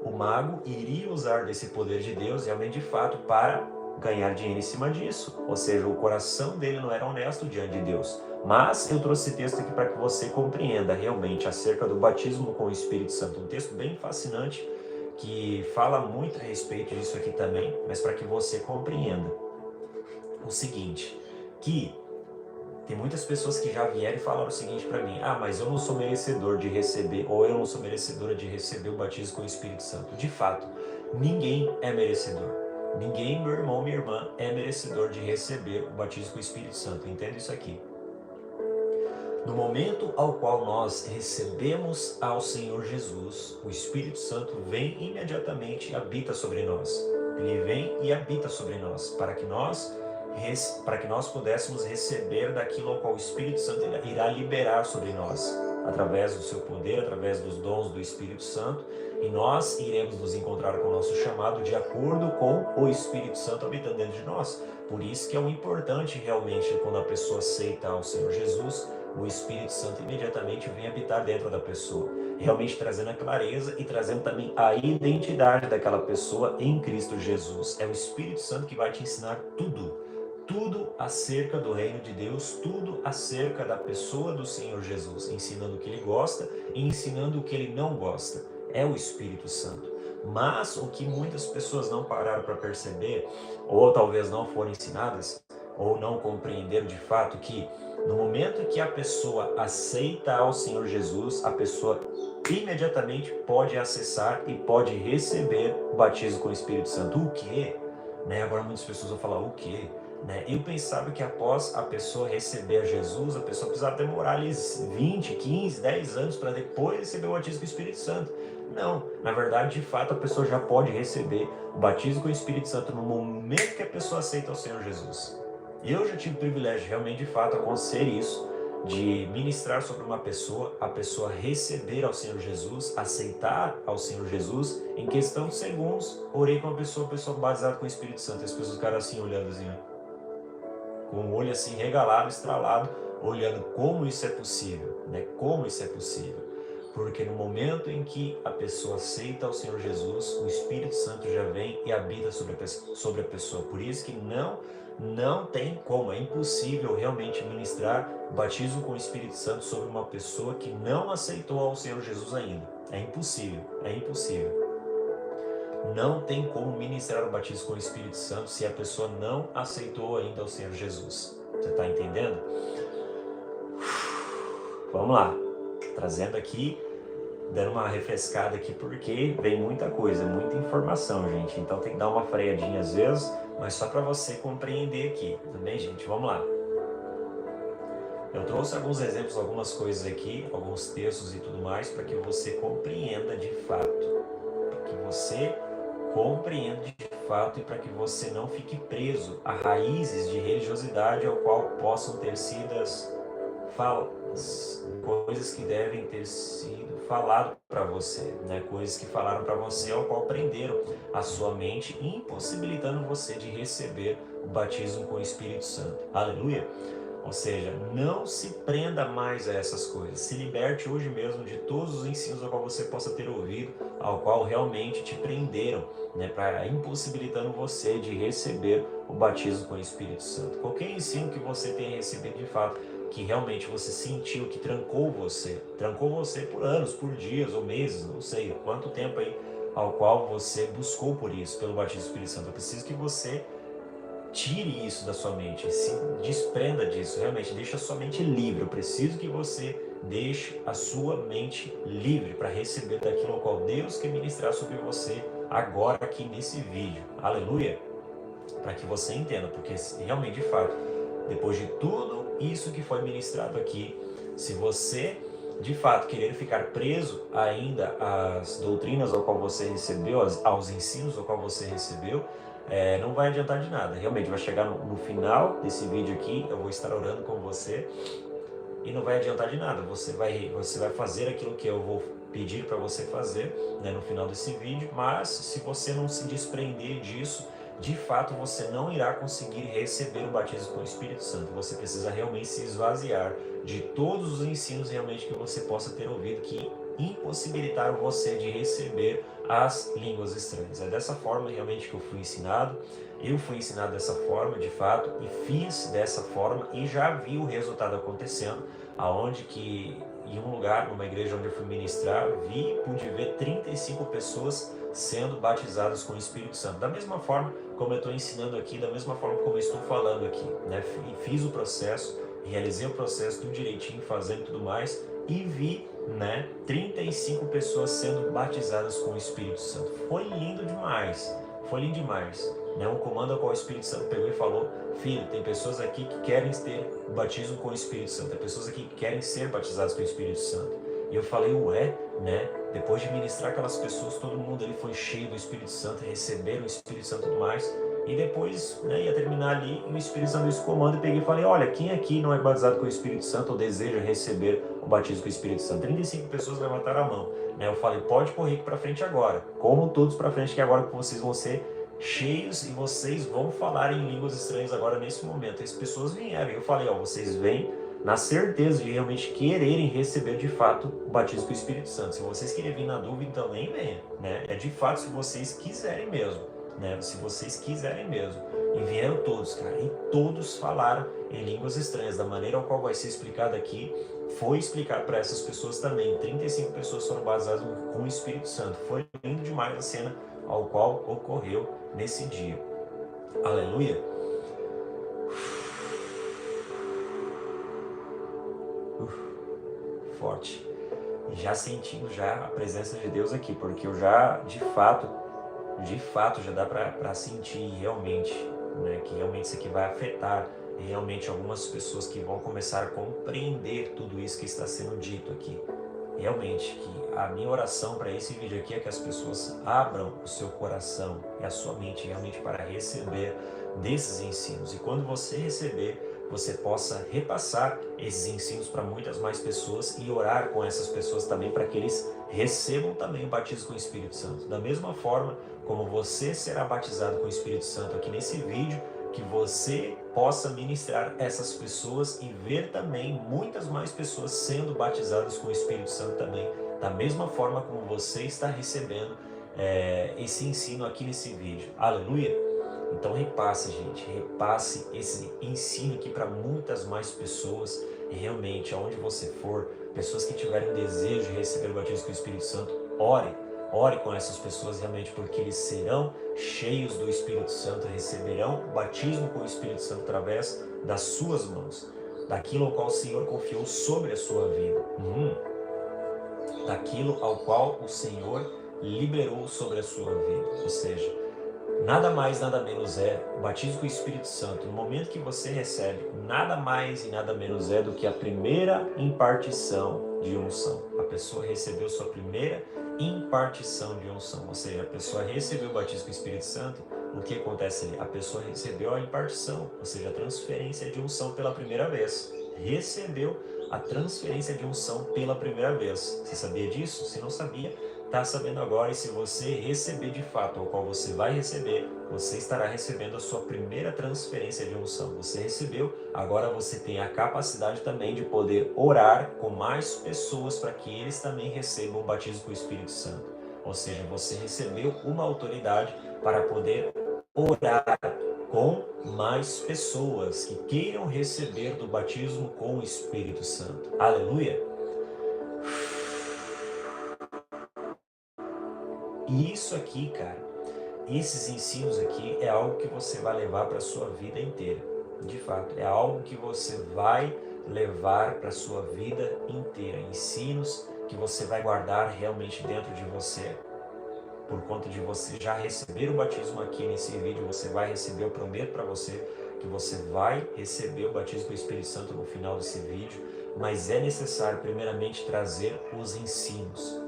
o mago, iria usar desse poder de Deus realmente de fato para ganhar dinheiro em cima disso. Ou seja, o coração dele não era honesto diante de Deus. Mas eu trouxe esse texto aqui para que você compreenda realmente acerca do batismo com o Espírito Santo. Um texto bem fascinante que fala muito a respeito disso aqui também, mas para que você compreenda o seguinte, que tem muitas pessoas que já vieram e falaram o seguinte para mim: mas eu não sou merecedor de receber, ou eu não sou merecedora de receber o batismo com o Espírito Santo. De fato, ninguém é merecedor. Ninguém, meu irmão, minha irmã, é merecedor de receber o batismo com o Espírito Santo. Entenda isso aqui. No momento ao qual nós recebemos ao Senhor Jesus, o Espírito Santo vem imediatamente e habita sobre nós. Ele vem e habita sobre nós, para que nós pudéssemos receber daquilo ao qual o Espírito Santo irá liberar sobre nós, através do seu poder, através dos dons do Espírito Santo, e nós iremos nos encontrar com o nosso chamado de acordo com o Espírito Santo habitando dentro de nós. Por isso que é o importante realmente, quando a pessoa aceita ao Senhor Jesus, o Espírito Santo imediatamente vem habitar dentro da pessoa, realmente trazendo a clareza e trazendo também a identidade daquela pessoa em Cristo Jesus. É o Espírito Santo que vai te ensinar tudo acerca do reino de Deus, tudo acerca da pessoa do Senhor Jesus, ensinando o que ele gosta e ensinando o que ele não gosta. É o Espírito Santo. Mas o que muitas pessoas não pararam para perceber, ou talvez não foram ensinadas, ou não compreenderam de fato, que no momento que a pessoa aceita ao Senhor Jesus, a pessoa imediatamente pode acessar e pode receber o batismo com o Espírito Santo. O quê? Agora muitas pessoas vão falar: o quê? Eu pensava que após a pessoa receber a Jesus, a pessoa precisava demorar ali 20, 15, 10 anos para depois receber o batismo com o Espírito Santo. Não, na verdade, de fato, a pessoa já pode receber o batismo com o Espírito Santo no momento que a pessoa aceita o Senhor Jesus. E eu já tive o privilégio, realmente, de fato, acontecer isso, de ministrar sobre uma pessoa, a pessoa receber ao Senhor Jesus, aceitar ao Senhor Jesus, em questão de segundos, orei com a pessoa batizada com o Espírito Santo, e as pessoas ficaram assim, olhando assim, com o olho assim regalado, estralado, olhando como isso é possível, Como isso é possível? Porque no momento em que a pessoa aceita o Senhor Jesus, o Espírito Santo já vem e habita sobre a pessoa. Por isso que não tem como, é impossível realmente ministrar o batismo com o Espírito Santo sobre uma pessoa que não aceitou ao Senhor Jesus ainda. É impossível, é impossível. Não tem como ministrar o batismo com o Espírito Santo se a pessoa não aceitou ainda ao Senhor Jesus. Você está entendendo? Vamos lá. Trazendo aqui, dando uma refrescada aqui, porque vem muita coisa, muita informação, gente. Então tem que dar uma freadinha às vezes, mas só para você compreender aqui. Também, gente, vamos lá. Eu trouxe alguns exemplos, algumas coisas aqui, alguns textos e tudo mais, para que você compreenda de fato. Para que você compreenda de fato e para que você não fique preso a raízes de religiosidade ao qual possam ter sido coisas que devem ter sido falado para você, né? Coisas que falaram para você ao qual prenderam a sua mente, impossibilitando você de receber o batismo com o Espírito Santo. Aleluia! Ou seja, não se prenda mais a essas coisas. Se liberte hoje mesmo de todos os ensinos ao qual você possa ter ouvido, ao qual realmente te prenderam, né, para impossibilitando você de receber o batismo com o Espírito Santo. Qualquer ensino que você tenha recebido de fato, que realmente você sentiu que trancou você por anos, por dias ou meses, não sei quanto tempo aí, ao qual você buscou por isso, pelo batismo do Espírito Santo. Eu preciso que você tire isso da sua mente, se desprenda disso, realmente deixe a sua mente livre. Eu preciso que você deixe a sua mente livre para receber daquilo ao qual Deus quer ministrar sobre você agora aqui nesse vídeo. Aleluia! Para que você entenda, porque realmente, de fato, depois de tudo isso que foi ministrado aqui, se você de fato querer ficar preso ainda às doutrinas ao qual você recebeu, aos ensinos ao qual você recebeu, não vai adiantar de nada. Realmente vai chegar no final desse vídeo aqui, eu vou estar orando com você e não vai adiantar de nada. Você vai fazer aquilo que eu vou pedir para você fazer, né, no final desse vídeo, mas se você não se desprender disso, de fato você não irá conseguir receber o batismo com o Espírito Santo. Você precisa realmente se esvaziar de todos os ensinos realmente que você possa ter ouvido que impossibilitaram você de receber as línguas estranhas. É dessa forma realmente que eu fui ensinado. Eu fui ensinado dessa forma, de fato, e fiz dessa forma e já vi o resultado acontecendo, aonde que em um lugar, numa igreja onde eu fui ministrar, pude ver 35 pessoas sendo batizadas com o Espírito Santo. Da mesma forma como eu estou ensinando aqui, da mesma forma como eu estou falando aqui, né? Fiz o processo, realizei o processo tudo direitinho, fazendo tudo mais, e vi, né, 35 pessoas sendo batizadas com o Espírito Santo. Foi lindo demais, né? Um comando ao qual o Espírito Santo pegou e falou: filho, tem pessoas aqui que querem ter o batismo com o Espírito Santo, tem pessoas aqui que querem ser batizadas com o Espírito Santo. E eu falei, ué, né? Depois de ministrar aquelas pessoas, todo mundo ali foi cheio do Espírito Santo, receberam o Espírito Santo e tudo mais. E depois, né, ia terminar ali, e o Espírito Santo deu esse comando, e peguei e falei: olha, quem aqui não é batizado com o Espírito Santo ou deseja receber o batismo com o Espírito Santo? 35 pessoas levantaram a mão, né? Eu falei: pode correr aqui para frente agora, corram todos para frente, que agora que vocês vão ser cheios e vocês vão falar em línguas estranhas agora nesse momento. E as pessoas vieram, e eu falei: ó, vocês vêm na certeza de realmente quererem receber de fato o batismo com o Espírito Santo. Se vocês querem vir na dúvida, então nem venha, né? É de fato se vocês quiserem mesmo, né? Se vocês quiserem mesmo. E vieram todos, cara, e todos falaram em línguas estranhas, da maneira ao qual vai ser explicado aqui. Foi explicado para essas pessoas também. 35 pessoas foram batizadas com o Espírito Santo. Foi lindo demais a cena ao qual ocorreu nesse dia. Aleluia! Forte. E já sentindo já a presença de Deus aqui, porque eu já, de fato já dá para sentir realmente, né, que realmente isso aqui vai afetar realmente algumas pessoas que vão começar a compreender tudo isso que está sendo dito aqui. Realmente, que a minha oração para esse vídeo aqui é que as pessoas abram o seu coração e a sua mente realmente para receber desses ensinos. E quando você receber, você possa repassar esses ensinos para muitas mais pessoas e orar com essas pessoas também para que eles recebam também o batismo com o Espírito Santo. Da mesma forma como você será batizado com o Espírito Santo aqui nesse vídeo, que você possa ministrar essas pessoas e ver também muitas mais pessoas sendo batizadas com o Espírito Santo também, da mesma forma como você está recebendo esse ensino aqui nesse vídeo. Aleluia! Então repasse, gente, repasse esse ensino aqui para muitas mais pessoas, e realmente, aonde você for, pessoas que tiverem desejo de receber o batismo com o Espírito Santo, ore com essas pessoas realmente, porque eles serão cheios do Espírito Santo, receberão o batismo com o Espírito Santo através das suas mãos, daquilo ao qual o Senhor confiou sobre a sua vida, daquilo ao qual o Senhor liberou sobre a sua vida. Ou seja, nada mais, nada menos é o batismo com o Espírito Santo. No momento que você recebe, nada mais e nada menos é do que a primeira impartição de unção. A pessoa recebeu sua primeira impartição de unção, ou seja, a pessoa recebeu o batismo com o Espírito Santo o que acontece ali? A pessoa recebeu a impartição, ou seja, a transferência de unção pela primeira vez. Recebeu a transferência de unção pela primeira vez. Você sabia disso? Se não sabia, está sabendo agora. E se você receber de fato, ao qual você vai receber, você estará recebendo a sua primeira transferência de unção. Você recebeu, agora você tem a capacidade também de poder orar com mais pessoas para que eles também recebam o batismo com o Espírito Santo. Ou seja, você recebeu uma autoridade para poder orar com mais pessoas que queiram receber do batismo com o Espírito Santo. Aleluia! E isso aqui, cara, esses ensinos aqui é algo que você vai levar para a sua vida inteira. De fato, é algo que você vai levar para a sua vida inteira. Ensinos que você vai guardar realmente dentro de você. Por conta de você já receber o batismo aqui nesse vídeo, você vai receber, eu prometo para você que você vai receber o batismo com o Espírito Santo no final desse vídeo, mas é necessário primeiramente trazer os ensinos.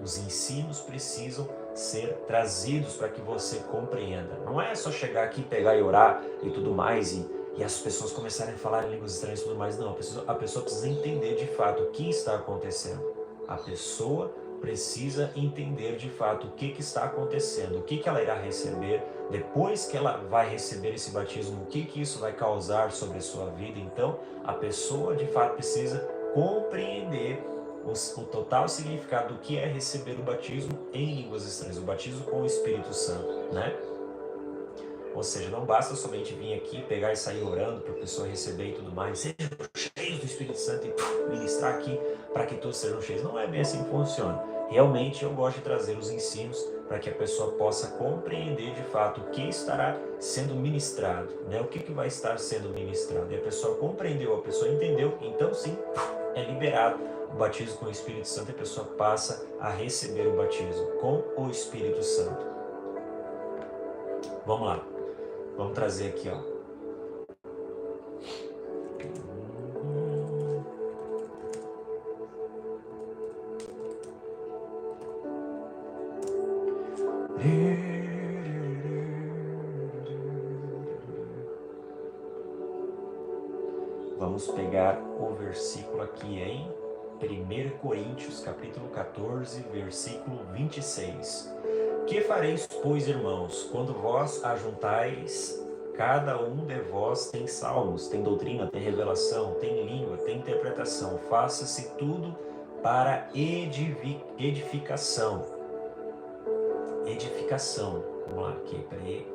Os ensinos precisam ser trazidos para que você compreenda. Não é só chegar aqui, pegar e orar e tudo mais e as pessoas começarem a falar em línguas estranhas e tudo mais. Não, a pessoa precisa entender de fato o que está acontecendo. A pessoa precisa entender de fato o que está acontecendo, o que ela irá receber, depois que ela vai receber esse batismo, o que isso vai causar sobre a sua vida. Então, a pessoa de fato precisa compreender o total significado do que é receber o batismo em línguas estranhas, o batismo com o Espírito Santo, né? Ou seja, não basta somente vir aqui, pegar e sair orando para a pessoa receber e tudo mais, sejam cheios do Espírito Santo e ministrar aqui para que todos sejam cheios. Não é bem assim que funciona. Realmente eu gosto de trazer os ensinos para que a pessoa possa compreender de fato o que estará sendo ministrado, né? O que vai estar sendo ministrado. E a pessoa compreendeu, a pessoa entendeu, então sim, é liberado o batismo com o Espírito Santo e a pessoa passa a receber o batismo com o Espírito Santo. Vamos lá. Vamos trazer aqui, ó. Vamos pegar o versículo aqui em 1 Coríntios, capítulo 14, versículo 26. Que fareis, pois, irmãos, quando vós ajuntais, cada um de vós tem salmos, tem doutrina, tem revelação, tem língua, tem interpretação. Faça-se tudo para edificação. Edificação. Vamos lá, aqui, peraí.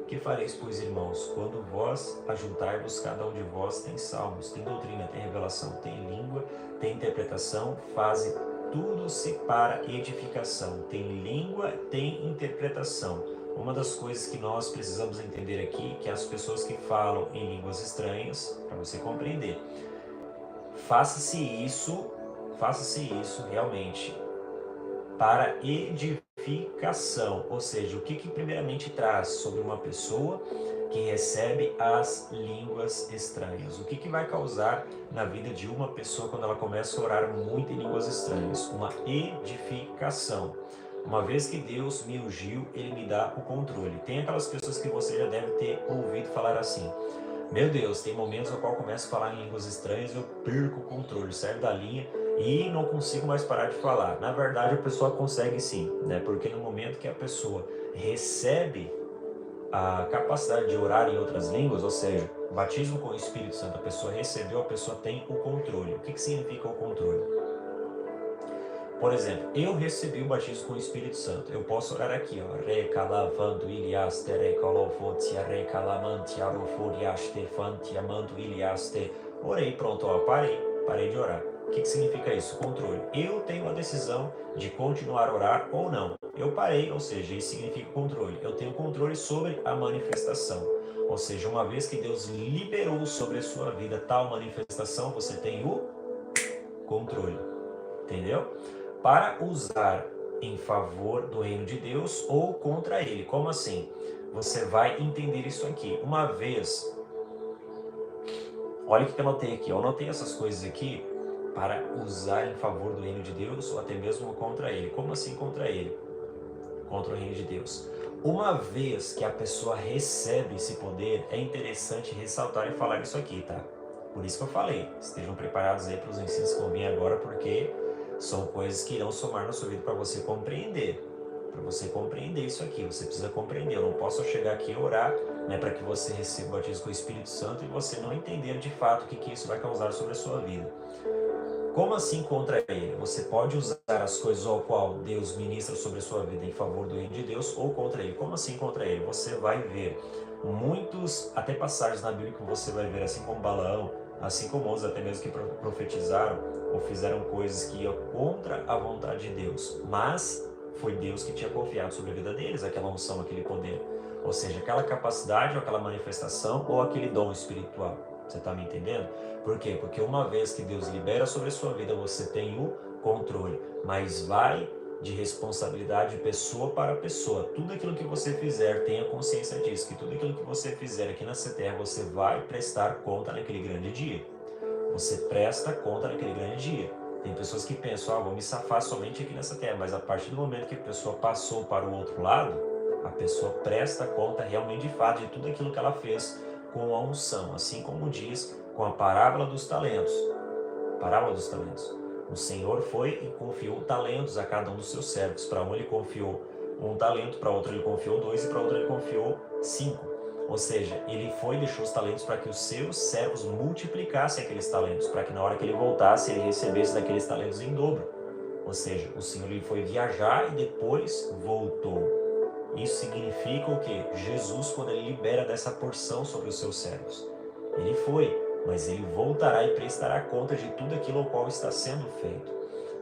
Que fareis, pois, irmãos, quando vós ajuntai-vos, cada um de vós tem salmos, tem doutrina, tem revelação, tem língua, tem interpretação, faze tudo-se para edificação. Tem língua, tem interpretação. Uma das coisas que nós precisamos entender aqui, que as pessoas que falam em línguas estranhas, para você compreender, faça-se isso realmente para edificação, ou seja, o que primeiramente traz sobre uma pessoa que recebe as línguas estranhas? O que vai causar na vida de uma pessoa quando ela começa a orar muito em línguas estranhas? Uma edificação. Uma vez que Deus me ungiu, Ele me dá o controle. Tem aquelas pessoas que você já deve ter ouvido falar assim: meu Deus, tem momentos no qual eu começo a falar em línguas estranhas, eu perco o controle, saio da linha e não consigo mais parar de falar. Na verdade, a pessoa consegue sim, né? Porque no momento que a pessoa recebe a capacidade de orar em outras línguas, ou seja, batismo com o Espírito Santo, a pessoa recebeu, a pessoa tem o controle. O que significa o controle? Por exemplo, eu recebi o batismo com o Espírito Santo. Eu posso orar aqui, ó. Recalavando iliaste, recalofotia, recalamantia, aroforiaste, fantia, manto iliaste. Orei, pronto, ó, parei de orar. O que significa isso? Controle. Eu tenho a decisão de continuar a orar ou não. Eu parei, ou seja, isso significa controle. Eu tenho controle sobre a manifestação. Ou seja, uma vez que Deus liberou sobre a sua vida tal manifestação, você tem o controle. Entendeu? Para usar em favor do reino de Deus ou contra ele. Como assim? Você vai entender isso aqui. Uma vez, olha o que eu anotei aqui. Eu anotei essas coisas aqui para usar em favor do reino de Deus ou até mesmo contra ele. Como assim contra ele? contra o reino de Deus. Uma vez que a pessoa recebe esse poder, é interessante ressaltar e falar isso aqui, tá? Por isso que eu falei, estejam preparados aí para os ensinos que vão vir agora, porque são coisas que irão somar na sua vida para você compreender. Para você compreender isso aqui, você precisa compreender. Eu não posso chegar aqui e orar, né, para que você receba o batismo com o Espírito Santo e você não entender de fato o que isso vai causar sobre a sua vida. Como assim contra ele? Você pode usar as coisas ao qual Deus ministra sobre a sua vida em favor do reino de Deus ou contra ele. Como assim contra ele? Você vai ver muitos, até passagens na Bíblia que você vai ver, assim como Balaão, assim como outros até mesmo que profetizaram ou fizeram coisas que iam contra a vontade de Deus. Mas foi Deus que tinha confiado sobre a vida deles, aquela unção, aquele poder. Ou seja, aquela capacidade ou aquela manifestação ou aquele dom espiritual. Você está me entendendo? Por quê? Porque uma vez que Deus libera sobre a sua vida, você tem o controle. Mas vai de responsabilidade de pessoa para pessoa. Tudo aquilo que você fizer, tenha consciência disso, que tudo aquilo que você fizer aqui nessa terra, você vai prestar conta naquele grande dia. Você presta conta naquele grande dia. Tem pessoas que pensam, vou me safar somente aqui nessa terra, mas a partir do momento que a pessoa passou para o outro lado, a pessoa presta conta realmente de fato de tudo aquilo que ela fez com a unção, assim como diz com a parábola dos talentos. Parábola dos talentos. O Senhor foi e confiou talentos a cada um dos seus servos. Para um ele confiou um talento, para outro ele confiou 2 e para outro ele confiou 5. Ou seja, ele foi e deixou os talentos para que os seus servos multiplicassem aqueles talentos, para que na hora que ele voltasse ele recebesse daqueles talentos em dobro. Ou seja, o Senhor ele foi viajar e depois voltou. Isso significa o quê? Jesus, quando ele libera dessa porção sobre os seus servos, ele foi, mas ele voltará e prestará conta de tudo aquilo ao qual está sendo feito.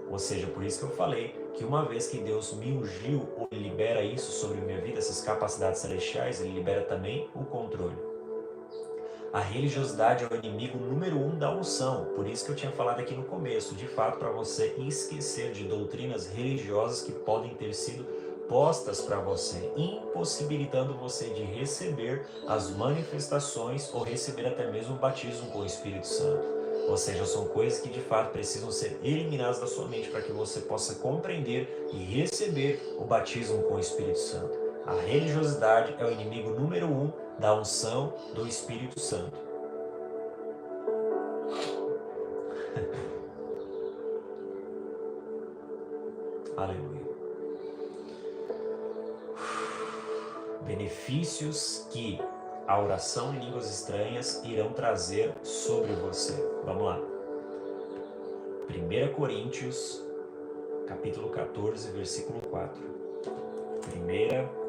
Ou seja, por isso que eu falei que uma vez que Deus me ungiu ou libera isso sobre minha vida, essas capacidades celestiais, ele libera também o controle. A religiosidade é o inimigo número 1 da unção, por isso que eu tinha falado aqui no começo, de fato, para você esquecer de doutrinas religiosas que podem ter sido postas para você, impossibilitando você de receber as manifestações ou receber até mesmo o batismo com o Espírito Santo. Ou seja, são coisas que de fato precisam ser eliminadas da sua mente para que você possa compreender e receber o batismo com o Espírito Santo. A religiosidade é o inimigo número 1 da unção do Espírito Santo. Aleluia. Benefícios que a oração em línguas estranhas irão trazer sobre você. Vamos lá. 1 Coríntios, capítulo 14, versículo 4. 1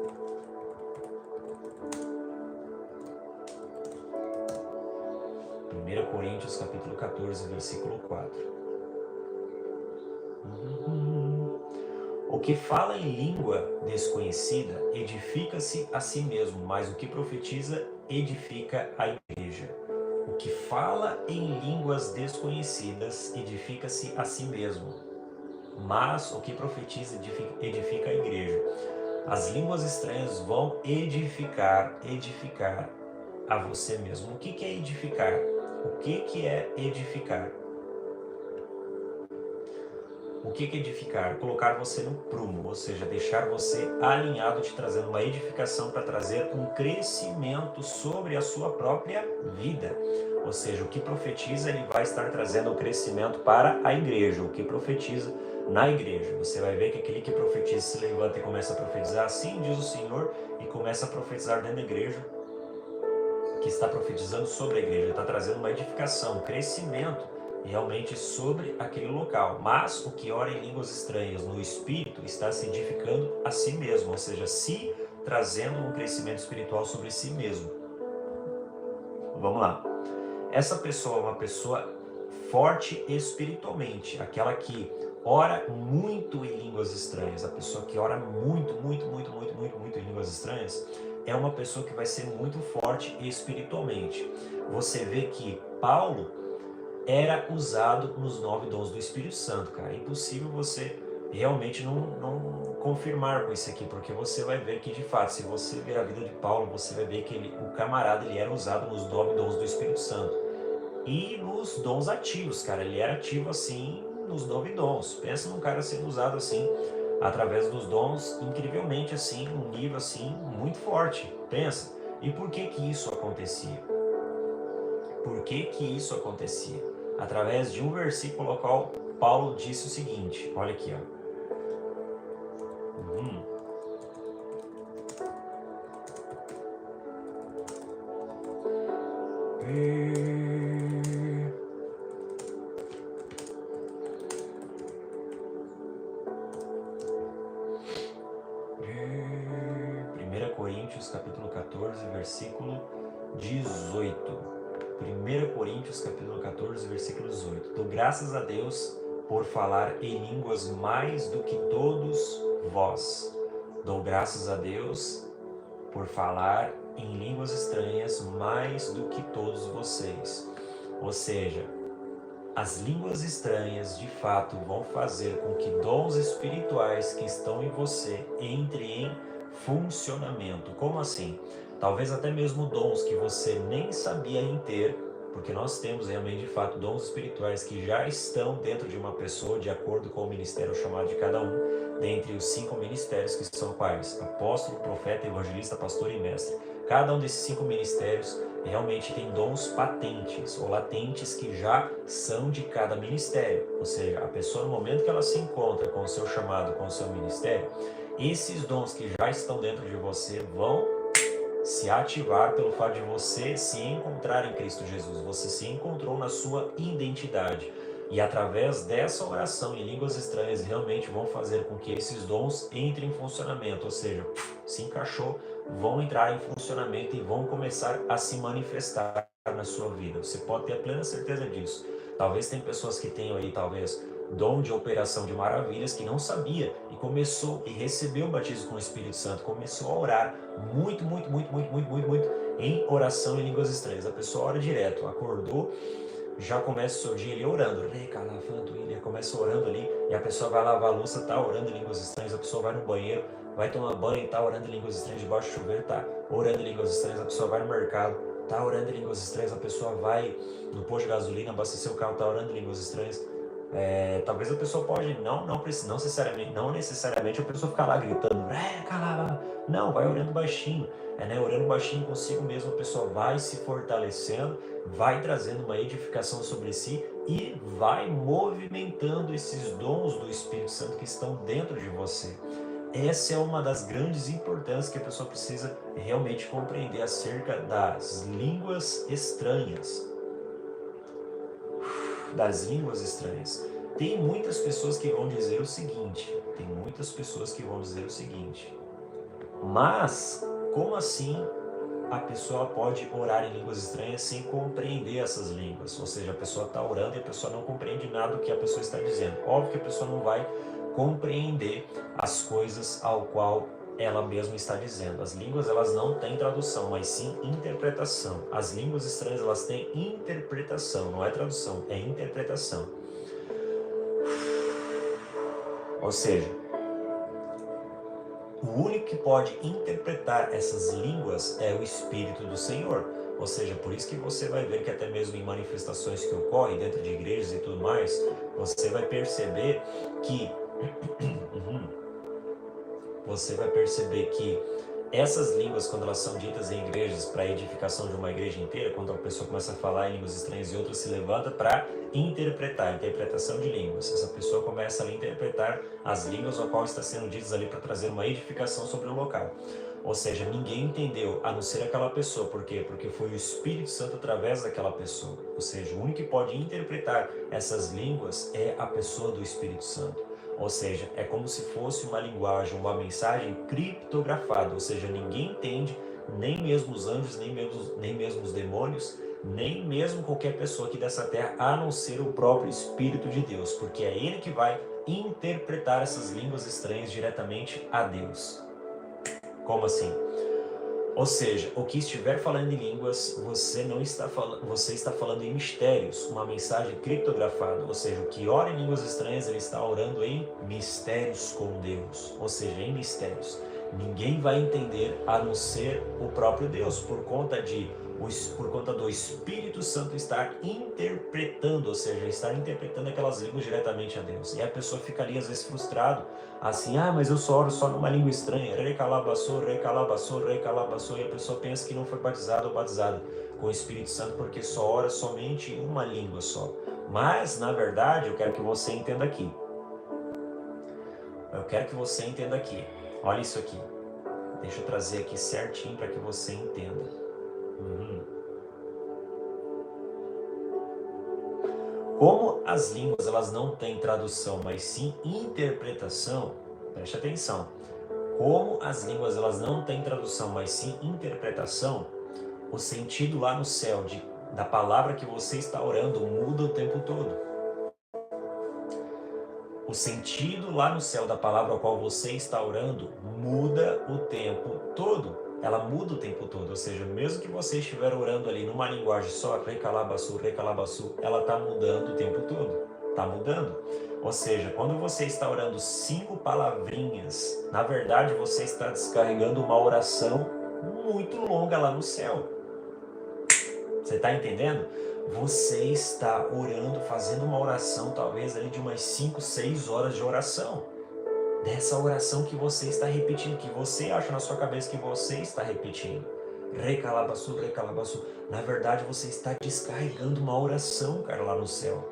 Coríntios, capítulo 14, versículo 4. O que fala em língua desconhecida edifica-se a si mesmo, mas o que profetiza edifica a igreja. O que fala em línguas desconhecidas edifica-se a si mesmo, mas o que profetiza edifica a igreja. As línguas estranhas vão edificar a você mesmo. O que é edificar? O que é edificar? O que é edificar? Colocar você no prumo, ou seja, deixar você alinhado, te trazendo uma edificação para trazer um crescimento sobre a sua própria vida. Ou seja, o que profetiza, ele vai estar trazendo o crescimento para a igreja. O que profetiza na igreja. Você vai ver que aquele que profetiza se levanta e começa a profetizar, assim diz o Senhor, e começa a profetizar dentro da igreja, que está profetizando sobre a igreja. Ele está trazendo uma edificação, um crescimento realmente sobre aquele local. Mas o que ora em línguas estranhas no Espírito está se edificando a si mesmo, ou seja, se trazendo um crescimento espiritual sobre si mesmo. Vamos lá. Essa pessoa é uma pessoa forte espiritualmente, aquela que ora muito em línguas estranhas. A pessoa que ora muito em línguas estranhas é uma pessoa que vai ser muito forte espiritualmente. Você vê que Paulo era usado nos 9 dons do Espírito Santo, cara. É impossível você realmente não confirmar com isso aqui, porque você vai ver que, de fato, se você ver a vida de Paulo, você vai ver que o camarada, ele era usado nos 9 dons do Espírito Santo. E nos dons ativos, cara. Ele era ativo, assim, nos 9 dons. Pensa num cara sendo usado, assim, através dos dons, incrivelmente assim, um nível assim muito forte. Pensa. E por que que isso acontecia? Por que que isso acontecia? Através de um versículo ao qual Paulo disse o seguinte, olha aqui, ó. Primeira Coríntios capítulo 14, versículo 18. 1 Coríntios capítulo 14, versículo 18. Dou graças a Deus por falar em línguas mais do que todos vós. Dou graças a Deus por falar em línguas estranhas mais do que todos vocês. Ou seja, as línguas estranhas de fato vão fazer com que dons espirituais que estão em você entrem em funcionamento. Como assim? Talvez até mesmo dons que você nem sabia em ter, porque nós temos realmente de fato dons espirituais que já estão dentro de uma pessoa, de acordo com o ministério chamado de cada um, dentre os 5 ministérios que são quais? Apóstolo, profeta, evangelista, pastor e mestre. Cada um desses 5 ministérios realmente tem dons patentes ou latentes que já são de cada ministério. Ou seja, a pessoa no momento que ela se encontra com o seu chamado, com o seu ministério, esses dons que já estão dentro de você vão se ativar pelo fato de você se encontrar em Cristo Jesus. Você se encontrou na sua identidade. E através dessa oração em línguas estranhas realmente vão fazer com que esses dons entrem em funcionamento. Ou seja, se encaixou, vão entrar em funcionamento e vão começar a se manifestar na sua vida. Você pode ter a plena certeza disso. Talvez tem pessoas que tenham aí, talvez, dom de operação de maravilhas que não sabia e começou e recebeu o batismo com o Espírito Santo, começou a orar muito em oração em línguas estranhas. A pessoa ora direto, acordou, já começa o seu dia ali orando, começa orando ali, e a pessoa vai lavar a louça, tá orando em línguas estranhas, a pessoa vai no banheiro, vai tomar banho, tá orando em línguas estranhas, debaixo do chuveiro, tá orando em línguas estranhas, a pessoa vai no mercado, tá orando em línguas estranhas, a pessoa vai no posto de gasolina, abastecer o carro, tá orando em línguas estranhas. Talvez a pessoa pode, não necessariamente a pessoa ficar lá gritando, não, vai orando baixinho, orando baixinho consigo mesmo, a pessoa vai se fortalecendo, vai trazendo uma edificação sobre si e vai movimentando esses dons do Espírito Santo que estão dentro de você. Essa é uma das grandes importâncias que a pessoa precisa realmente compreender acerca das línguas estranhas. Tem muitas pessoas que vão dizer o seguinte, mas como assim a pessoa pode orar em línguas estranhas sem compreender essas línguas? Ou seja, a pessoa está orando e a pessoa não compreende nada do que a pessoa está dizendo. Óbvio que a pessoa não vai compreender as coisas ao qual ela mesma está dizendo. As línguas, elas não têm tradução, mas sim interpretação. As línguas estranhas, elas têm interpretação, não é tradução, é interpretação. Ou seja, o único que pode interpretar essas línguas é o Espírito do Senhor. Ou seja, por isso que você vai ver que até mesmo em manifestações que ocorrem dentro de igrejas e tudo mais, você vai perceber que essas línguas, quando elas são ditas em igrejas para a edificação de uma igreja inteira, quando a pessoa começa a falar em línguas estranhas e outra se levanta para interpretação de línguas. Essa pessoa começa a interpretar as línguas ao qual está sendo ditas ali para trazer uma edificação sobre o local. Ou seja, ninguém entendeu, a não ser aquela pessoa. Por quê? Porque foi o Espírito Santo através daquela pessoa. Ou seja, o único que pode interpretar essas línguas é a pessoa do Espírito Santo. Ou seja, é como se fosse uma linguagem, uma mensagem criptografada. Ou seja, ninguém entende, nem mesmo os anjos, nem mesmo os demônios, nem mesmo qualquer pessoa aqui dessa terra, a não ser o próprio Espírito de Deus. Porque é Ele que vai interpretar essas línguas estranhas diretamente a Deus. Como assim? Ou seja, o que estiver falando em línguas, você está falando em mistérios, uma mensagem criptografada. Ou seja, o que ora em línguas estranhas, ele está orando em mistérios com Deus. Ou seja, em mistérios. Ninguém vai entender a não ser o próprio Deus, por conta de por conta do Espírito Santo estar interpretando, ou seja, estar interpretando aquelas línguas diretamente a Deus. E a pessoa ficaria às vezes frustrado, assim, mas eu só oro só numa língua estranha, recalabaçou, recalabaçou, recalabaçou, e a pessoa pensa que não foi batizado ou batizada com o Espírito Santo porque só ora somente uma língua só. Mas, na verdade, eu quero que você entenda aqui. Olha isso aqui. Deixa eu trazer aqui certinho para que você entenda. Como as línguas elas não têm tradução, mas sim interpretação, preste atenção. Como as línguas elas não têm tradução, mas sim interpretação, o sentido lá no céu da palavra que você está orando muda o tempo todo. O sentido lá no céu da palavra ao qual você está orando muda o tempo todo. Ela muda o tempo todo, ou seja, mesmo que você estiver orando ali numa linguagem só, recalabaçu, recalabaçu, ela está mudando o tempo todo. Está mudando. Ou seja, quando você está orando 5 palavrinhas, na verdade você está descarregando uma oração muito longa lá no céu. Você está entendendo? Você está orando, fazendo uma oração, talvez ali de umas 5, 6 horas de oração. Dessa oração que você está repetindo, que você acha na sua cabeça que você está repetindo. Recalabaçu, recalabaçu. Na verdade, você está descarregando uma oração, cara, lá no céu.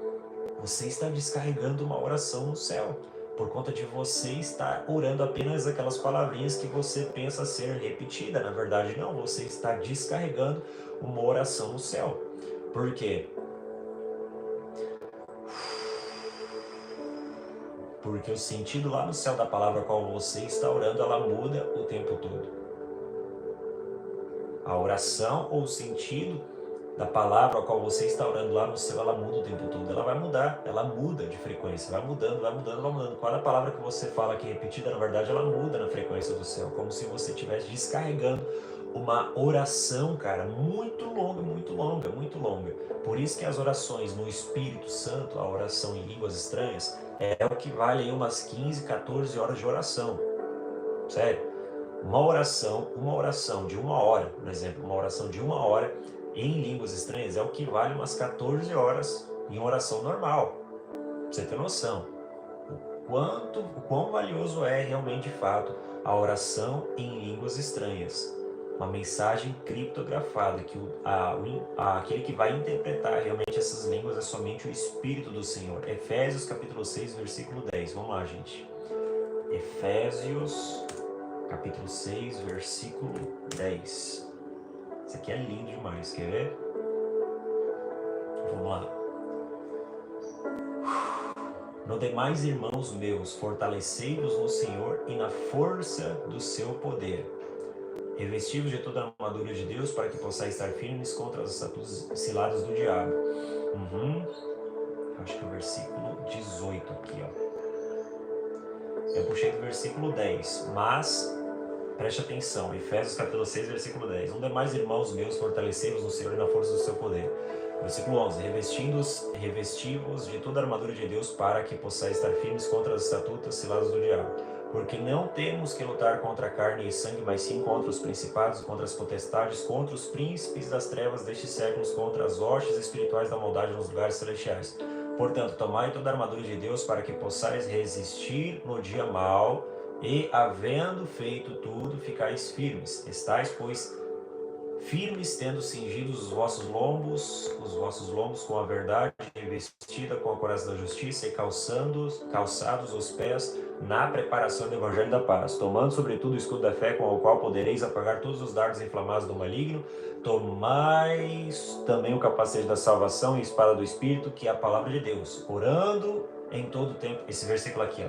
Você está descarregando uma oração no céu. Por conta de você estar orando apenas aquelas palavrinhas que você pensa ser repetida. Na verdade, não. Você está descarregando uma oração no céu. Por quê? Porque o sentido lá no céu da palavra a qual você está orando, ela muda o tempo todo. A oração ou o sentido da palavra a qual você está orando lá no céu, ela muda o tempo todo. Ela vai mudar, ela muda de frequência, vai mudando, vai mudando, vai mudando. Cada palavra que você fala aqui repetida, na verdade, ela muda na frequência do céu, como se você estivesse descarregando uma oração, cara, muito longa, muito longa, muito longa. Por isso que as orações no Espírito Santo, a oração em línguas estranhas, é o que vale aí umas 15, 14 horas de oração. Sério. Uma oração de 1 hora, por exemplo, uma oração de 1 hora em línguas estranhas é o que vale umas 14 horas em oração normal. Pra você ter noção. O quão valioso é realmente, de fato, a oração em línguas estranhas. Uma mensagem criptografada, que aquele que vai interpretar realmente essas línguas é somente o Espírito do Senhor. Efésios capítulo 6, versículo 10. Vamos lá, gente. Efésios capítulo 6, versículo 10. Isso aqui é lindo demais, quer ver? Vamos lá. No demais, irmãos meus, fortalecei-vos no Senhor e na força do seu poder. Revesti-vos de toda a armadura de Deus para que possais estar firmes contra as ciladas do diabo. Acho que é o versículo 18 aqui, ó. Eu puxei do versículo 10, mas preste atenção, Efésios capítulo 6, versículo 10. No demais, irmãos meus, fortalecei-vos no Senhor e na força do seu poder. Versículo 11. Revesti-vos de toda a armadura de Deus para que possais estar firmes contra as astutas ciladas do diabo. Porque não temos que lutar contra a carne e sangue, mas sim contra os principados, contra as potestades, contra os príncipes das trevas destes séculos, contra as hostes espirituais da maldade nos lugares celestiais. Portanto, tomai toda a armadura de Deus para que possais resistir no dia mau e, havendo feito tudo, ficais firmes. Estais, pois, firmes, tendo cingidos os vossos lombos com a verdade, revestida com a couraça da justiça e calçados os pés na preparação do evangelho da paz, tomando sobretudo o escudo da fé, com o qual podereis apagar todos os dardos inflamados do maligno. Tomai também o capacete da salvação e a espada do Espírito, que é a palavra de Deus, orando em todo tempo. Esse versículo aqui,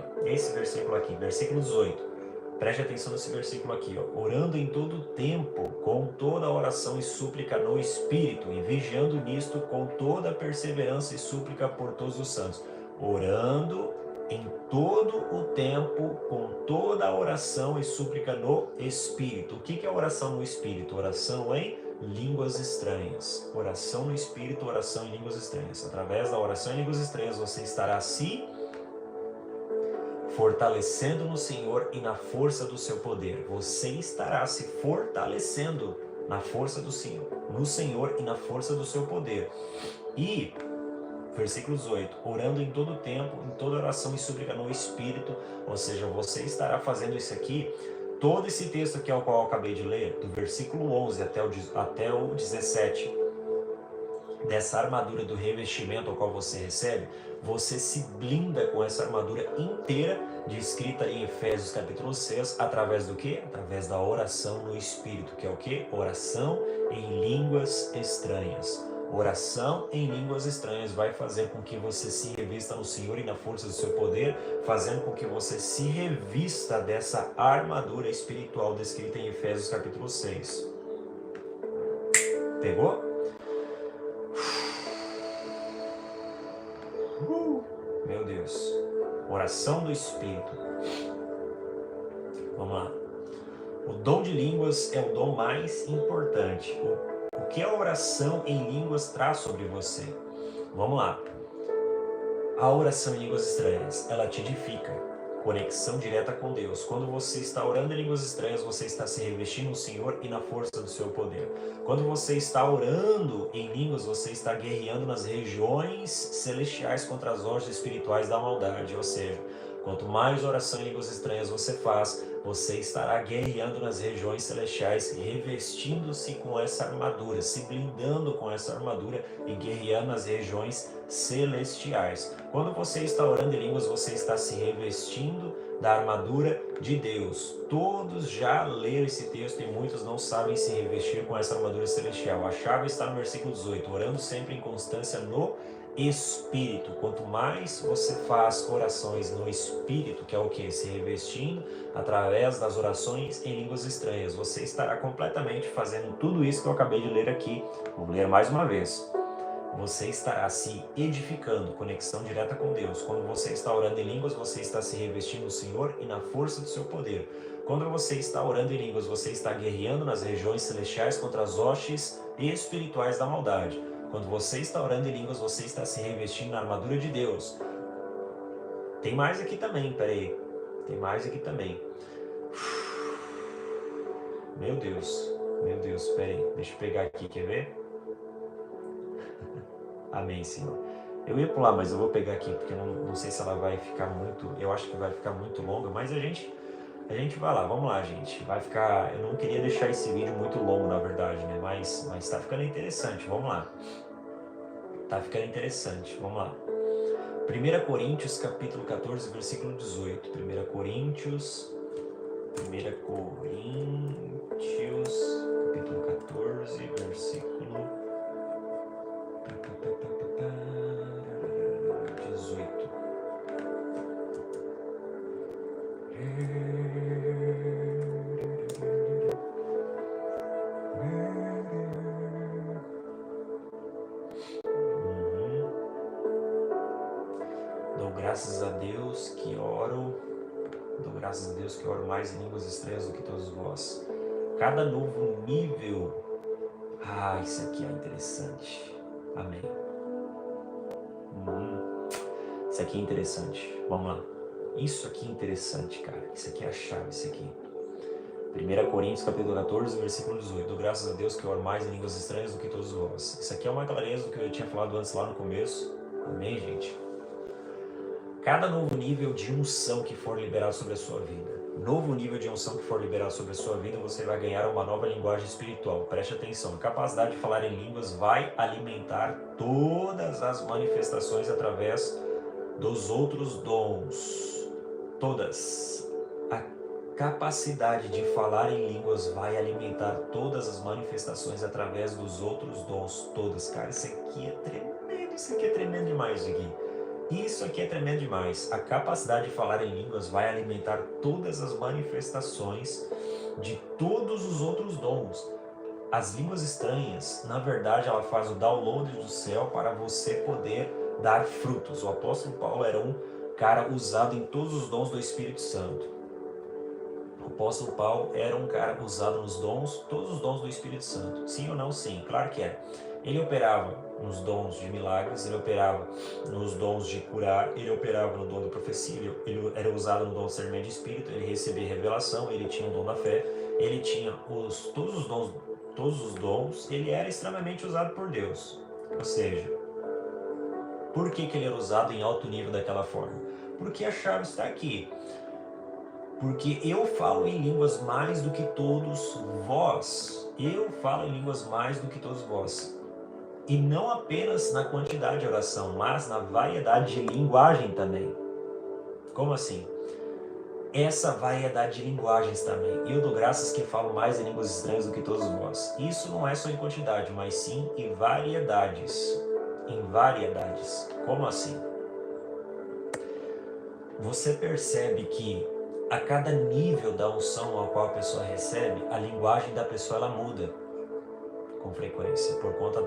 versículo 18. Preste atenção nesse versículo aqui, ó. Orando em todo tempo, com toda oração e súplica no Espírito, e vigiando nisto com toda perseverança e súplica por todos os santos. Orando em todo o tempo, com toda oração e súplica no Espírito. O que é oração no Espírito? Oração em línguas estranhas. Oração no Espírito, oração em línguas estranhas. Através da oração em línguas estranhas, você estará se fortalecendo no Senhor e na força do seu poder. Você estará se fortalecendo na força do Senhor, no Senhor e na força do seu poder. E, versículo 18, orando em todo tempo, em toda oração e súplica no Espírito, ou seja, você estará fazendo isso aqui, todo esse texto aqui ao qual eu acabei de ler, do versículo 11 até o 17, dessa armadura do revestimento ao qual você recebe, você se blinda com essa armadura inteira, descrita em Efésios capítulo 6, através do quê? Através da oração no Espírito, que é o quê? Oração em línguas estranhas. Oração em línguas estranhas vai fazer com que você se revista no Senhor e na força do seu poder, fazendo com que você se revista dessa armadura espiritual descrita em Efésios capítulo 6. Pegou? Meu Deus. Oração do Espírito. Vamos lá. O dom de línguas é o dom mais importante. O que a oração em línguas traz sobre você? Vamos lá. A oração em línguas estranhas, ela te edifica. Conexão direta com Deus. Quando você está orando em línguas estranhas, você está se revestindo no Senhor e na força do seu poder. Quando você está orando em línguas, você está guerreando nas regiões celestiais contra as hostes espirituais da maldade. Ou seja, quanto mais oração em línguas estranhas você faz, você estará guerreando nas regiões celestiais, revestindo-se com essa armadura, se blindando com essa armadura e guerreando nas regiões celestiais. Quando você está orando em línguas, você está se revestindo da armadura de Deus. Todos já leram esse texto e muitos não sabem se revestir com essa armadura celestial. A chave está no versículo 18, orando sempre em constância no Espírito. Quanto mais você faz orações no Espírito, que é o que? Se revestindo através das orações em línguas estranhas, você estará completamente fazendo tudo isso que eu acabei de ler aqui. Vou ler mais uma vez. Você estará se edificando, conexão direta com Deus. Quando você está orando em línguas, você está se revestindo no Senhor e na força do seu poder. Quando você está orando em línguas, você está guerreando nas regiões celestiais contra as hostes espirituais da maldade. Quando você está orando em línguas, você está se revestindo na armadura de Deus. Tem mais aqui também, peraí. Tem mais aqui também. Meu Deus, peraí. Deixa eu pegar aqui, quer ver? Amém, Senhor. Eu ia pular, mas eu vou pegar aqui, porque não sei se ela vai ficar muito... Eu acho que vai ficar muito longa, mas a gente vai lá. Vamos lá, gente. Vai ficar... Eu não queria deixar esse vídeo muito longo, na verdade, né? Mas tá ficando interessante. Vamos lá. Tá ficando interessante. Vamos lá. 1 Coríntios, capítulo 14, versículo 18. 1 Coríntios, capítulo 14, versículo 18. Dou graças a Deus que oro mais em línguas estranhas do que todos vós. Cada novo nível... isso aqui é interessante. Amém. Isso aqui é interessante. Vamos lá. Isso aqui é interessante, cara. Isso aqui é a chave, isso aqui. 1 Coríntios, capítulo 14, versículo 18. Dou graças a Deus que oro mais em línguas estranhas do que todos vós. Isso aqui é uma clareza do que eu tinha falado antes lá no começo. Amém, gente? Cada novo nível de unção que for liberado sobre a sua vida, novo nível de unção que for liberado sobre a sua vida, você vai ganhar uma nova linguagem espiritual. Preste atenção, a capacidade de falar em línguas vai alimentar todas as manifestações através dos outros dons. Todas. A capacidade de falar em línguas vai alimentar todas as manifestações através dos outros dons. Todas. Cara, isso aqui é tremendo. Isso aqui é tremendo demais, aqui. Isso aqui é tremendo demais. A capacidade de falar em línguas vai alimentar todas as manifestações de todos os outros dons. As línguas estranhas, na verdade, ela faz o download do céu para você poder dar frutos. O apóstolo Paulo era um cara usado em todos os dons do Espírito Santo. O apóstolo Paulo era um cara usado nos dons, todos os dons do Espírito Santo. Sim ou não? Sim, claro que é. Ele operava nos dons de milagres, ele operava nos dons de curar, ele operava no dom da profecia, ele era usado no dom de discernimento de espírito, ele recebia revelação, ele tinha o dom da fé, ele tinha todos os dons todos os dons, ele era extremamente usado por Deus. Ou seja, por que ele era usado em alto nível daquela forma? Porque a chave está aqui. Porque eu falo em línguas mais do que todos vós. Eu falo em línguas mais do que todos vós. E não apenas na quantidade de oração, mas na variedade de linguagem também. Como assim? Essa variedade de linguagens também. Eu dou graças que falo mais em línguas estranhas do que todos vós. Isso não é só em quantidade, mas sim em variedades. Em variedades. Como assim? Você percebe que a cada nível da unção ao qual a pessoa recebe, a linguagem da pessoa ela muda com frequência, por conta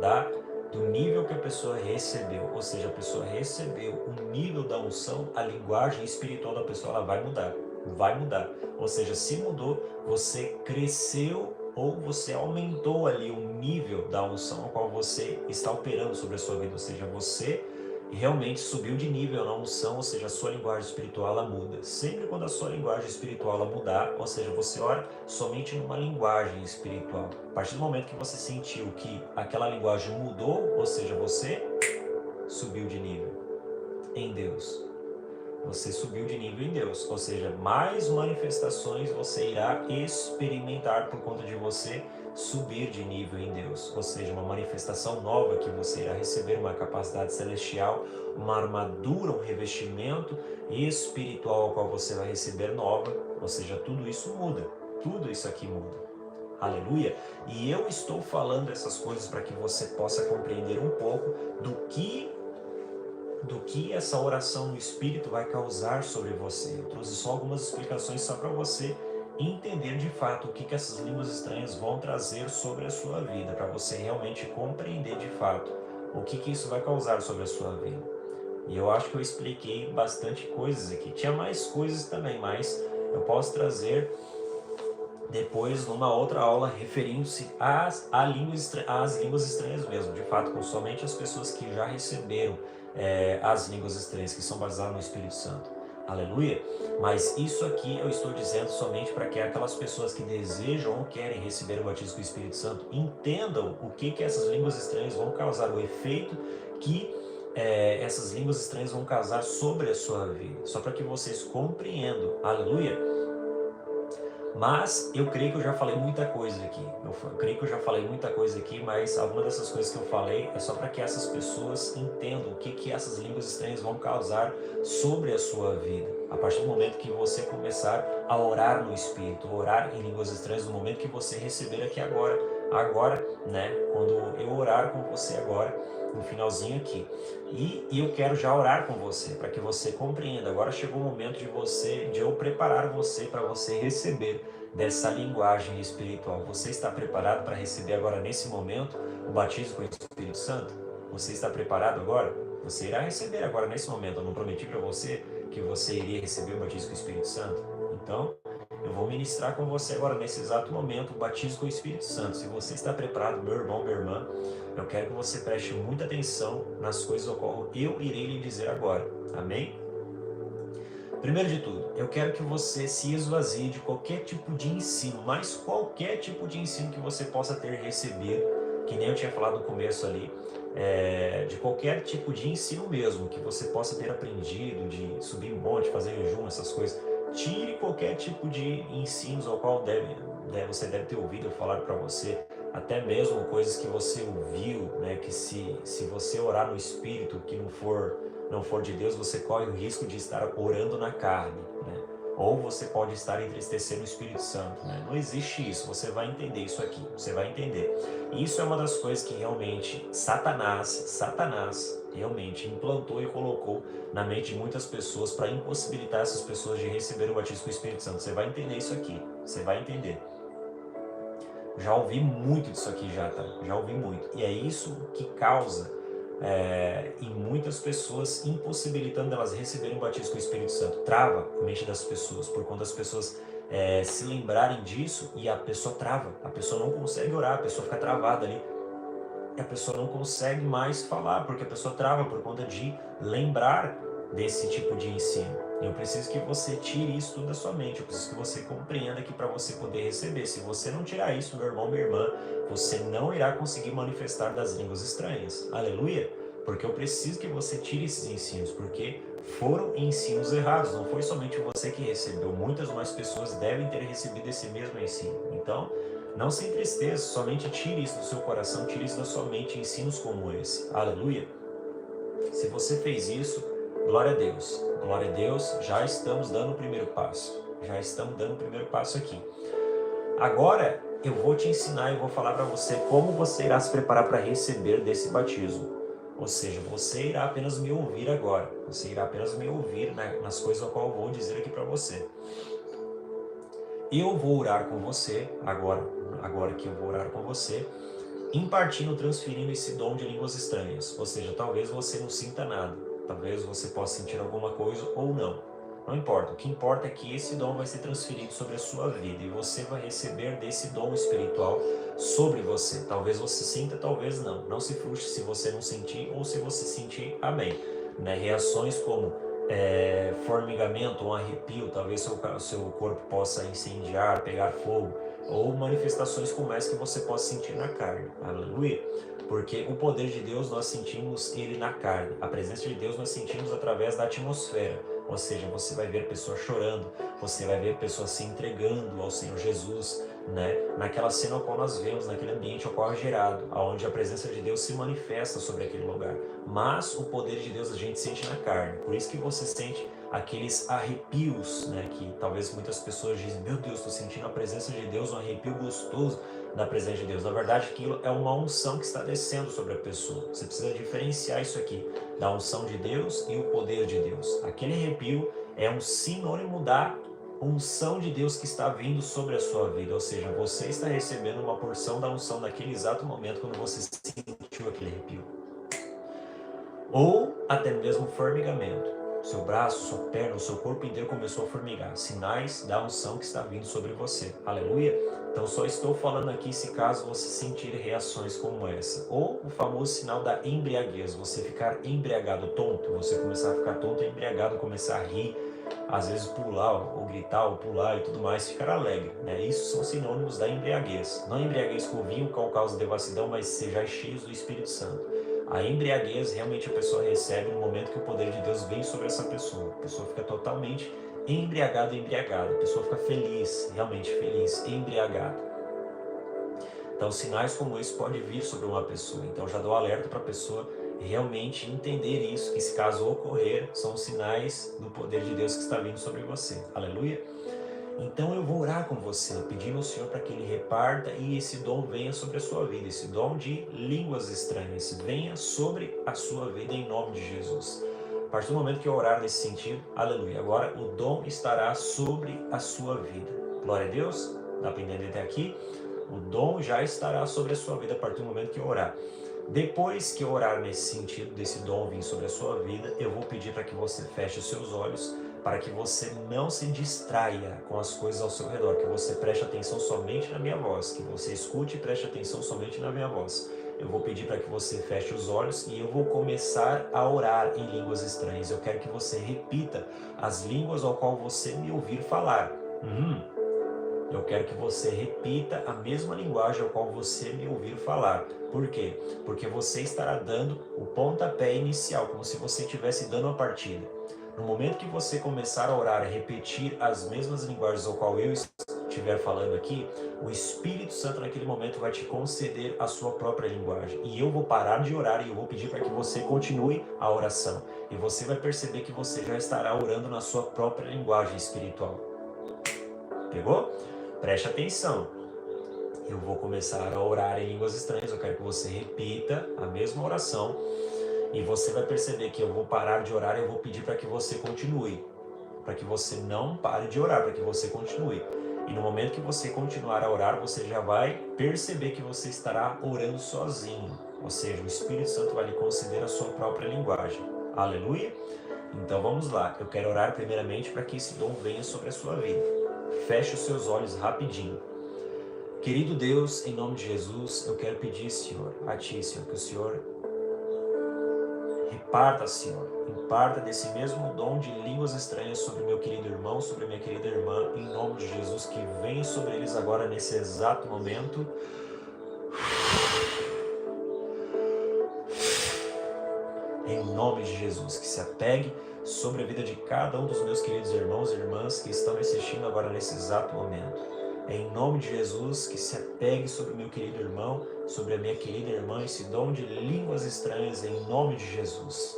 do nível que a pessoa recebeu. Ou seja, a pessoa recebeu um nível da unção, a linguagem espiritual da pessoa ela vai mudar. Vai mudar. Ou seja, se mudou, você cresceu ou você aumentou ali o nível da unção ao qual você está operando sobre a sua vida. Ou seja, você realmente subiu de nível na unção, ou seja, a sua linguagem espiritual ela muda. Sempre quando a sua linguagem espiritual ela mudar, ou seja, você ora somente numa linguagem espiritual. A partir do momento que você sentiu que aquela linguagem mudou, ou seja, você subiu de nível em Deus. Você subiu de nível em Deus, ou seja, mais manifestações você irá experimentar por conta de você subir de nível em Deus, ou seja, uma manifestação nova que você irá receber, uma capacidade celestial, uma armadura, um revestimento espiritual ao qual você vai receber nova, ou seja, tudo isso muda, tudo isso aqui muda. Aleluia! E eu estou falando essas coisas para que você possa compreender um pouco do que essa oração no Espírito vai causar sobre você. Eu trouxe só algumas explicações só para você entender de fato o que essas línguas estranhas vão trazer sobre a sua vida, para você realmente compreender de fato o que isso vai causar sobre a sua vida. E eu acho que eu expliquei bastante coisas aqui. Tinha mais coisas também, mas eu posso trazer depois numa outra aula referindo-se às línguas estranhas mesmo, de fato, com somente as pessoas que já receberam as línguas estranhas, que são baseadas no Espírito Santo. Aleluia! Mas isso aqui eu estou dizendo somente para que aquelas pessoas que desejam ou querem receber o batismo com o Espírito Santo entendam o que essas línguas estranhas vão causar, o efeito que essas línguas estranhas vão causar sobre a sua vida. Só para que vocês compreendam. Aleluia! Mas eu creio que eu já falei muita coisa aqui. Eu creio que eu já falei muita coisa aqui, mas alguma dessas coisas que eu falei é só para que essas pessoas entendam o que essas línguas estranhas vão causar sobre a sua vida. A partir do momento que você começar a orar no Espírito, orar em línguas estranhas, no momento que você receber aqui agora, né? Quando eu orar com você agora, no finalzinho aqui. E eu quero já orar com você, para que você compreenda. Agora chegou o momento de eu preparar você para você receber dessa linguagem espiritual. Você está preparado para receber agora, nesse momento, o batismo com o Espírito Santo? Você está preparado agora? Você irá receber agora, nesse momento. Eu não prometi para você que você iria receber o batismo com o Espírito Santo? Então, eu vou ministrar com você agora, nesse exato momento, o batismo com o Espírito Santo. Se você está preparado, meu irmão, minha irmã, eu quero que você preste muita atenção nas coisas ao qual eu irei lhe dizer agora. Amém? Primeiro de tudo, eu quero que você se esvazie de qualquer tipo de ensino, mas qualquer tipo de ensino que você possa ter recebido, que nem eu tinha falado no começo ali, de qualquer tipo de ensino mesmo, que você possa ter aprendido, de subir monte, fazer jejum, essas coisas. Tire qualquer tipo de ensinos ao qual você deve ter ouvido eu falar para você, até mesmo coisas que você ouviu, né, que se você orar no Espírito que não for de Deus, você corre o risco de estar orando na carne, né? Ou você pode estar entristecendo o Espírito Santo, né? Não existe isso, você vai entender isso aqui, você vai entender. E isso é uma das coisas que realmente Satanás realmente implantou e colocou na mente de muitas pessoas para impossibilitar essas pessoas de receber o batismo com o Espírito Santo. Você vai entender isso aqui, você vai entender. Já ouvi muito disso aqui tá? Já ouvi muito. E é isso que causa em muitas pessoas, impossibilitando elas receberem o batismo com o Espírito Santo. Trava a mente das pessoas, por quando as pessoas se lembrarem disso e a pessoa trava, a pessoa não consegue orar, a pessoa fica travada ali. A pessoa não consegue mais falar, porque a pessoa trava por conta de lembrar desse tipo de ensino. Eu preciso que você tire isso tudo da sua mente. Eu preciso que você compreenda que para você poder receber, se você não tirar isso, meu irmão, minha irmã, você não irá conseguir manifestar das línguas estranhas. Aleluia? Porque eu preciso que você tire esses ensinos, porque foram ensinos errados. Não foi somente você que recebeu. Muitas mais pessoas devem ter recebido esse mesmo ensino. Então, não se entristeça, somente tire isso do seu coração, tire isso da sua mente, ensinos como esse. Aleluia? Se você fez isso, glória a Deus. Glória a Deus, já estamos dando o primeiro passo. Já estamos dando o primeiro passo aqui. Agora, eu vou te ensinar e vou falar para você como você irá se preparar para receber desse batismo. Ou seja, você irá apenas me ouvir agora. Você irá apenas me ouvir nas coisas ao qual eu vou dizer aqui para você. Eu vou orar com você, agora que eu vou orar com você, impartindo, transferindo esse dom de línguas estranhas. Ou seja, talvez você não sinta nada, talvez você possa sentir alguma coisa ou não. Não importa, o que importa é que esse dom vai ser transferido sobre a sua vida e você vai receber desse dom espiritual sobre você. Talvez você sinta, talvez não. Não se frustre se você não sentir ou se você sentir, amém. Reações como formigamento, um arrepio, talvez seu corpo possa incendiar, pegar fogo, ou manifestações como essa que você possa sentir na carne. Aleluia! Porque o poder de Deus nós sentimos ele na carne. A presença de Deus nós sentimos através da atmosfera. Ou seja, você vai ver pessoas chorando, você vai ver pessoas se entregando ao Senhor Jesus, naquela cena ao qual nós vemos, naquele ambiente ao qual é gerado, onde a presença de Deus se manifesta sobre aquele lugar. Mas o poder de Deus a gente sente na carne. Por isso que você sente aqueles arrepios, que talvez muitas pessoas dizem, meu Deus, estou sentindo a presença de Deus, um arrepio gostoso da presença de Deus. Na verdade, aquilo é uma unção que está descendo sobre a pessoa. Você precisa diferenciar isso aqui, da unção de Deus e o poder de Deus. Aquele arrepio é um sinônimo da unção de Deus que está vindo sobre a sua vida, ou seja, você está recebendo uma porção da unção naquele exato momento quando você sentiu aquele arrepio. Ou até mesmo formigamento. Seu braço, sua perna, o seu corpo inteiro começou a formigar. Sinais da unção que está vindo sobre você. Aleluia? Então só estou falando aqui se caso você sentir reações como essa. Ou o famoso sinal da embriaguez. Você ficar embriagado, tonto. Você começar a ficar tonto, embriagado, começar a rir. Às vezes pular, ou gritar, ou pular e tudo mais. Ficar alegre. Isso são sinônimos da embriaguez. Não embriaguez com vinho, que causa devassidão, mas sejais cheios do Espírito Santo. A embriaguez realmente a pessoa recebe no momento que o poder de Deus vem sobre essa pessoa. A pessoa fica totalmente embriagada. A pessoa fica feliz, realmente feliz, embriagada. Então sinais como esse podem vir sobre uma pessoa. Então já dou alerta para a pessoa realmente entender isso, que se caso ocorrer, são sinais do poder de Deus que está vindo sobre você. Aleluia? Então eu vou orar com você, pedindo ao Senhor para que Ele reparta e esse dom venha sobre a sua vida, esse dom de línguas estranhas, venha sobre a sua vida em nome de Jesus. A partir do momento que eu orar nesse sentido, aleluia, agora o dom estará sobre a sua vida. Glória a Deus, dá para entender até aqui? O dom já estará sobre a sua vida a partir do momento que eu orar. Depois que eu orar nesse sentido, desse dom vir sobre a sua vida, eu vou pedir para que você feche os seus olhos, para que você não se distraia com as coisas ao seu redor, que você preste atenção somente na minha voz, que você escute e preste atenção somente na minha voz. Eu vou pedir para que você feche os olhos e eu vou começar a orar em línguas estranhas. Eu quero que você repita as línguas ao qual você me ouvir falar. Eu quero que você repita a mesma linguagem ao qual você me ouvir falar. Por quê? Porque você estará dando o pontapé inicial, como se você estivesse dando a partida. No momento que você começar a orar e repetir as mesmas linguagens ao qual eu estiver falando aqui, o Espírito Santo naquele momento vai te conceder a sua própria linguagem. E eu vou parar de orar e eu vou pedir para que você continue a oração. E você vai perceber que você já estará orando na sua própria linguagem espiritual. Pegou? Preste atenção. Eu vou começar a orar em línguas estranhas. Eu quero que você repita a mesma oração. E você vai perceber que eu vou parar de orar e eu vou pedir para que você continue. Para que você não pare de orar, para que você continue. E no momento que você continuar a orar, você já vai perceber que você estará orando sozinho. Ou seja, o Espírito Santo vai lhe conceder a sua própria linguagem. Aleluia? Então vamos lá. Eu quero orar primeiramente para que esse dom venha sobre a sua vida. Feche os seus olhos rapidinho. Querido Deus, em nome de Jesus, eu quero pedir, Senhor, a Ti, Senhor, que o Senhor imparta, Senhor, imparta desse mesmo dom de línguas estranhas sobre meu querido irmão, sobre minha querida irmã, em nome de Jesus, que venha sobre eles agora nesse exato momento. Em nome de Jesus, que se apegue sobre a vida de cada um dos meus queridos irmãos e irmãs que estão me assistindo agora nesse exato momento. Em nome de Jesus, que se apegue sobre o meu querido irmão, sobre a minha querida irmã, esse dom de línguas estranhas, em nome de Jesus.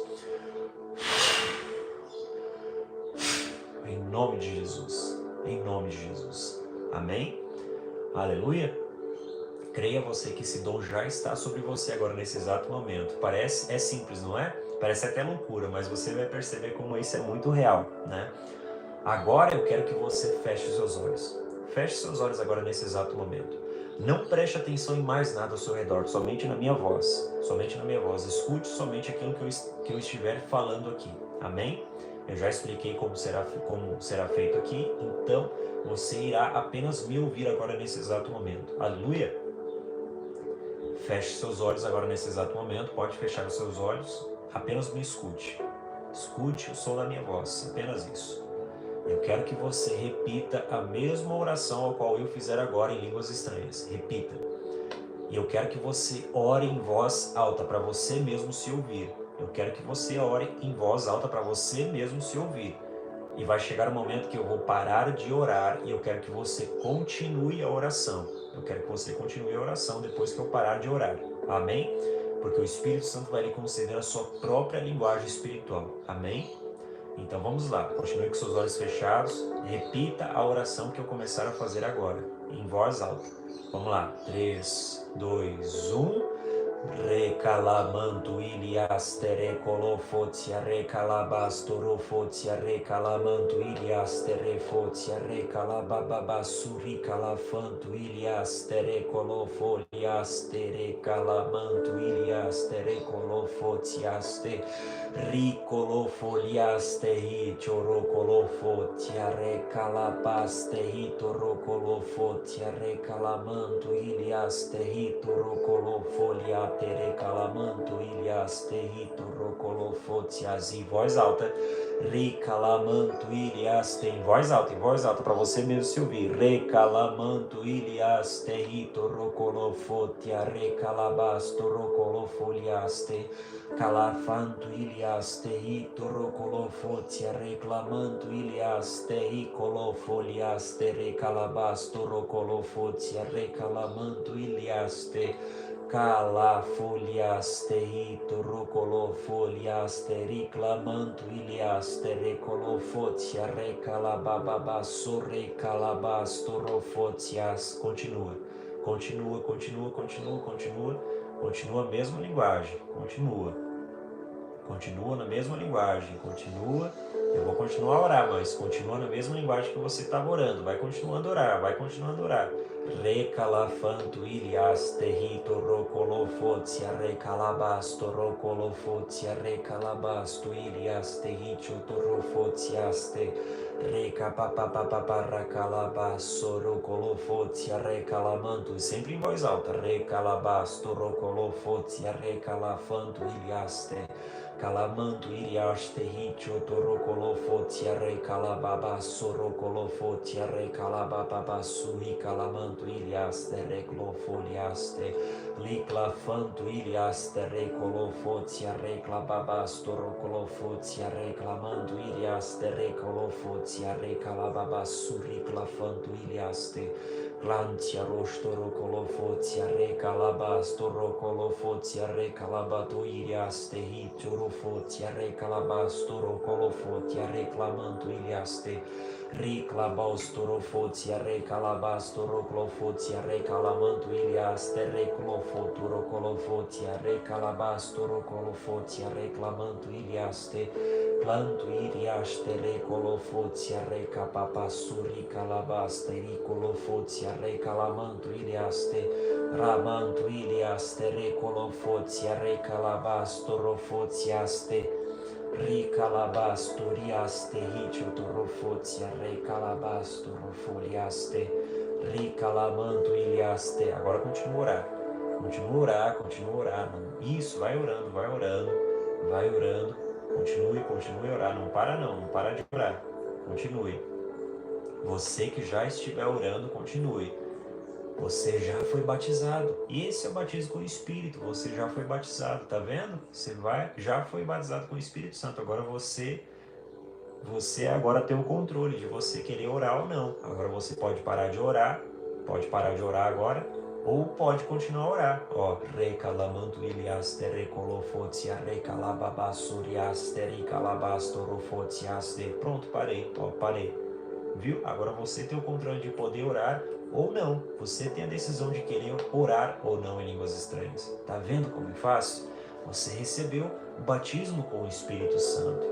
Em nome de Jesus. Em nome de Jesus. Amém? Aleluia. Creia você que esse dom já está sobre você agora nesse exato momento. É simples, não é? Parece até loucura, mas você vai perceber como isso é muito real, né? Agora eu quero que você feche os seus olhos. Feche seus olhos agora nesse exato momento. Não preste atenção em mais nada ao seu redor, somente na minha voz. Somente na minha voz. Escute somente aquilo que eu estiver falando aqui. Amém? Eu já expliquei como será feito aqui, então você irá apenas me ouvir agora nesse exato momento. Aleluia! Feche seus olhos agora nesse exato momento, pode fechar os seus olhos, apenas me escute. Escute o som da minha voz, apenas isso. Eu quero que você repita a mesma oração a qual eu fizer agora em línguas estranhas. Repita. E eu quero que você ore em voz alta para você mesmo se ouvir. Eu quero que você ore em voz alta para você mesmo se ouvir. E vai chegar o momento que eu vou parar de orar e eu quero que você continue a oração. Eu quero que você continue a oração depois que eu parar de orar. Amém? Porque o Espírito Santo vai lhe conceder a sua própria linguagem espiritual. Amém? Então vamos lá. Continue com seus olhos fechados. Repita a oração que eu começar a fazer agora, em voz alta. Vamos lá. 3, 2, 1... Recalamantu iliaste recolofotia recalabastorofotia recalamantu iliaste refotia recalabababasuri calafantu iliaste recolofoliaste recalamantu iliaste recolofotiaste ricolofoliaste hichorocolofotia recalabaste hitorocolofotia recalamantu iliaste hitorocolofolia tere calamanto ilias territo rocolofotias em voz alta, recalamanto ilias em voz alta para você mesmo se ouvir, recalamanto ilias territo rocolofotia recalabasto rocolofoliaste calafanto ilias territo rocolofotia reclamanto ilias terricolofoliaste recalabasto rocolofotia recalamanto iliaste calafoliaste hito rocolofoliaste reclamanto iliaste recolofotia recalabababasso recalabasto rofotias. Continua a mesma linguagem, continua na mesma linguagem, eu vou continuar a orar, mas continua na mesma linguagem que você estava orando, vai continuando a orar, recalafanto ilias territo rocolofotia recalabasto rocolofotia recalabasto ilias territo rofotiaste recapapapapara calabasso rocolofotia recalamanto, sempre em voz alta, recalabasto rocolofotia recalafanto iliaste calamanto iliaste hitcho torocolofotia recalababasso rocolofotia recalabababasso ricalamanto iliaste reclofoliaste liclafanto iliaste recolofotia reclababasto rocolofotia reclamanto iliaste recolofotia recalababasso riclafanto iliaste Clantia rostoro colofotia recalabasto rocolofotia recalabato iliaste hitorofotia recalabasto rocolofotia reclamanto iliaste reclabastorofotia recalabasto rocolofotia recalamanto iliaste reclofoto rocolofotia recalabasto rocolofotia reclamanto iliaste planto iliaste recolofotia recapapassuri calabaste ricolofotia recalamanto iliaste ramanto iliaste recolofotia recalabasto rofotiaste ricalabasturiaste hichotorofotia recalabasto rofoliaste ricalamanto iliaste. Agora continua a orar. Isso, vai orando. vai orando, continue a orar, não para de orar, continue. Você que já estiver orando, continue. Você já foi batizado. Esse é o batismo com o Espírito. Você já foi batizado, tá vendo? Já foi batizado com o Espírito Santo. Agora você agora tem o controle de você querer orar ou não. Agora você pode parar de orar agora, ou pode continuar a orar. Ó, recalamanto iliaste recolofotia recalababasuriaste recalabastorofotiaste. Pronto, parei. Ó, parei. Viu? Agora você tem o controle de poder orar ou não. Você tem a decisão de querer orar ou não em línguas estranhas. Tá vendo como é fácil? Você recebeu o batismo com o Espírito Santo.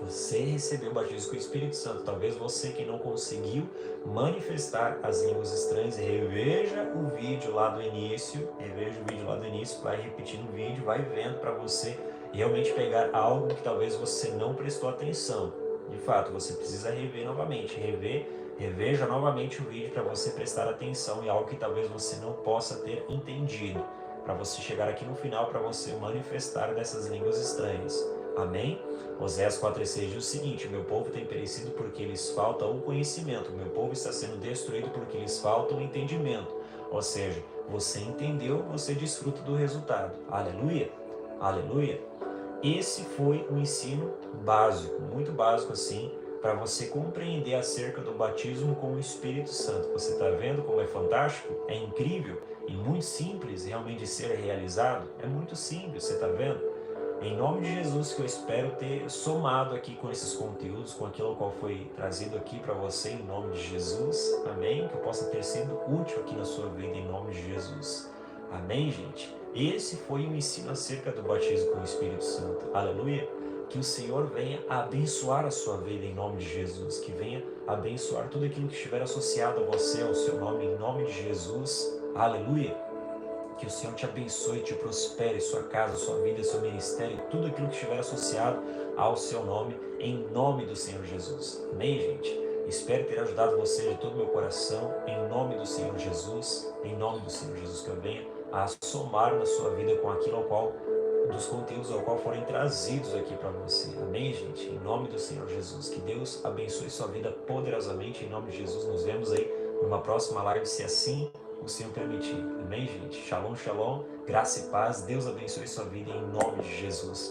Você recebeu o batismo com o Espírito Santo. Talvez você que não conseguiu manifestar as línguas estranhas, reveja o vídeo lá do início, vai repetindo o vídeo, vai vendo para você realmente pegar algo que talvez você não prestou atenção. De fato, você precisa rever novamente, reveja novamente o vídeo para você prestar atenção em algo que talvez você não possa ter entendido, para você chegar aqui no final, para você manifestar dessas línguas estranhas. Amém? Oséias 4,6 diz o seguinte: meu povo tem perecido porque lhes falta o conhecimento, meu povo está sendo destruído porque lhes falta o entendimento. Ou seja, você entendeu, você desfruta do resultado. Aleluia? Aleluia? Esse foi um ensino básico, muito básico assim, para você compreender acerca do batismo com o Espírito Santo. Você está vendo como é fantástico? É incrível e muito simples realmente de ser realizado? É muito simples, você está vendo? Em nome de Jesus, que eu espero ter somado aqui com esses conteúdos, com aquilo qual foi trazido aqui para você, em nome de Jesus. Amém? Que eu possa ter sido útil aqui na sua vida, em nome de Jesus. Amém, gente? Esse foi o ensino acerca do batismo com o Espírito Santo. Aleluia! Que o Senhor venha abençoar a sua vida em nome de Jesus. Que venha abençoar tudo aquilo que estiver associado a você, ao seu nome, em nome de Jesus. Aleluia! Que o Senhor te abençoe, te prospere, sua casa, sua vida, seu ministério, tudo aquilo que estiver associado ao seu nome, em nome do Senhor Jesus. Amém, gente? Espero ter ajudado você de todo o meu coração, em nome do Senhor Jesus, em nome do Senhor Jesus, que eu venha a somar na sua vida com aquilo ao qual, dos conteúdos ao qual forem trazidos aqui para você. Amém, gente? Em nome do Senhor Jesus. Que Deus abençoe sua vida poderosamente, em nome de Jesus. Nos vemos aí numa próxima live, se assim o Senhor permitir. Amém, gente? Shalom, shalom, graça e paz. Deus abençoe sua vida em nome de Jesus.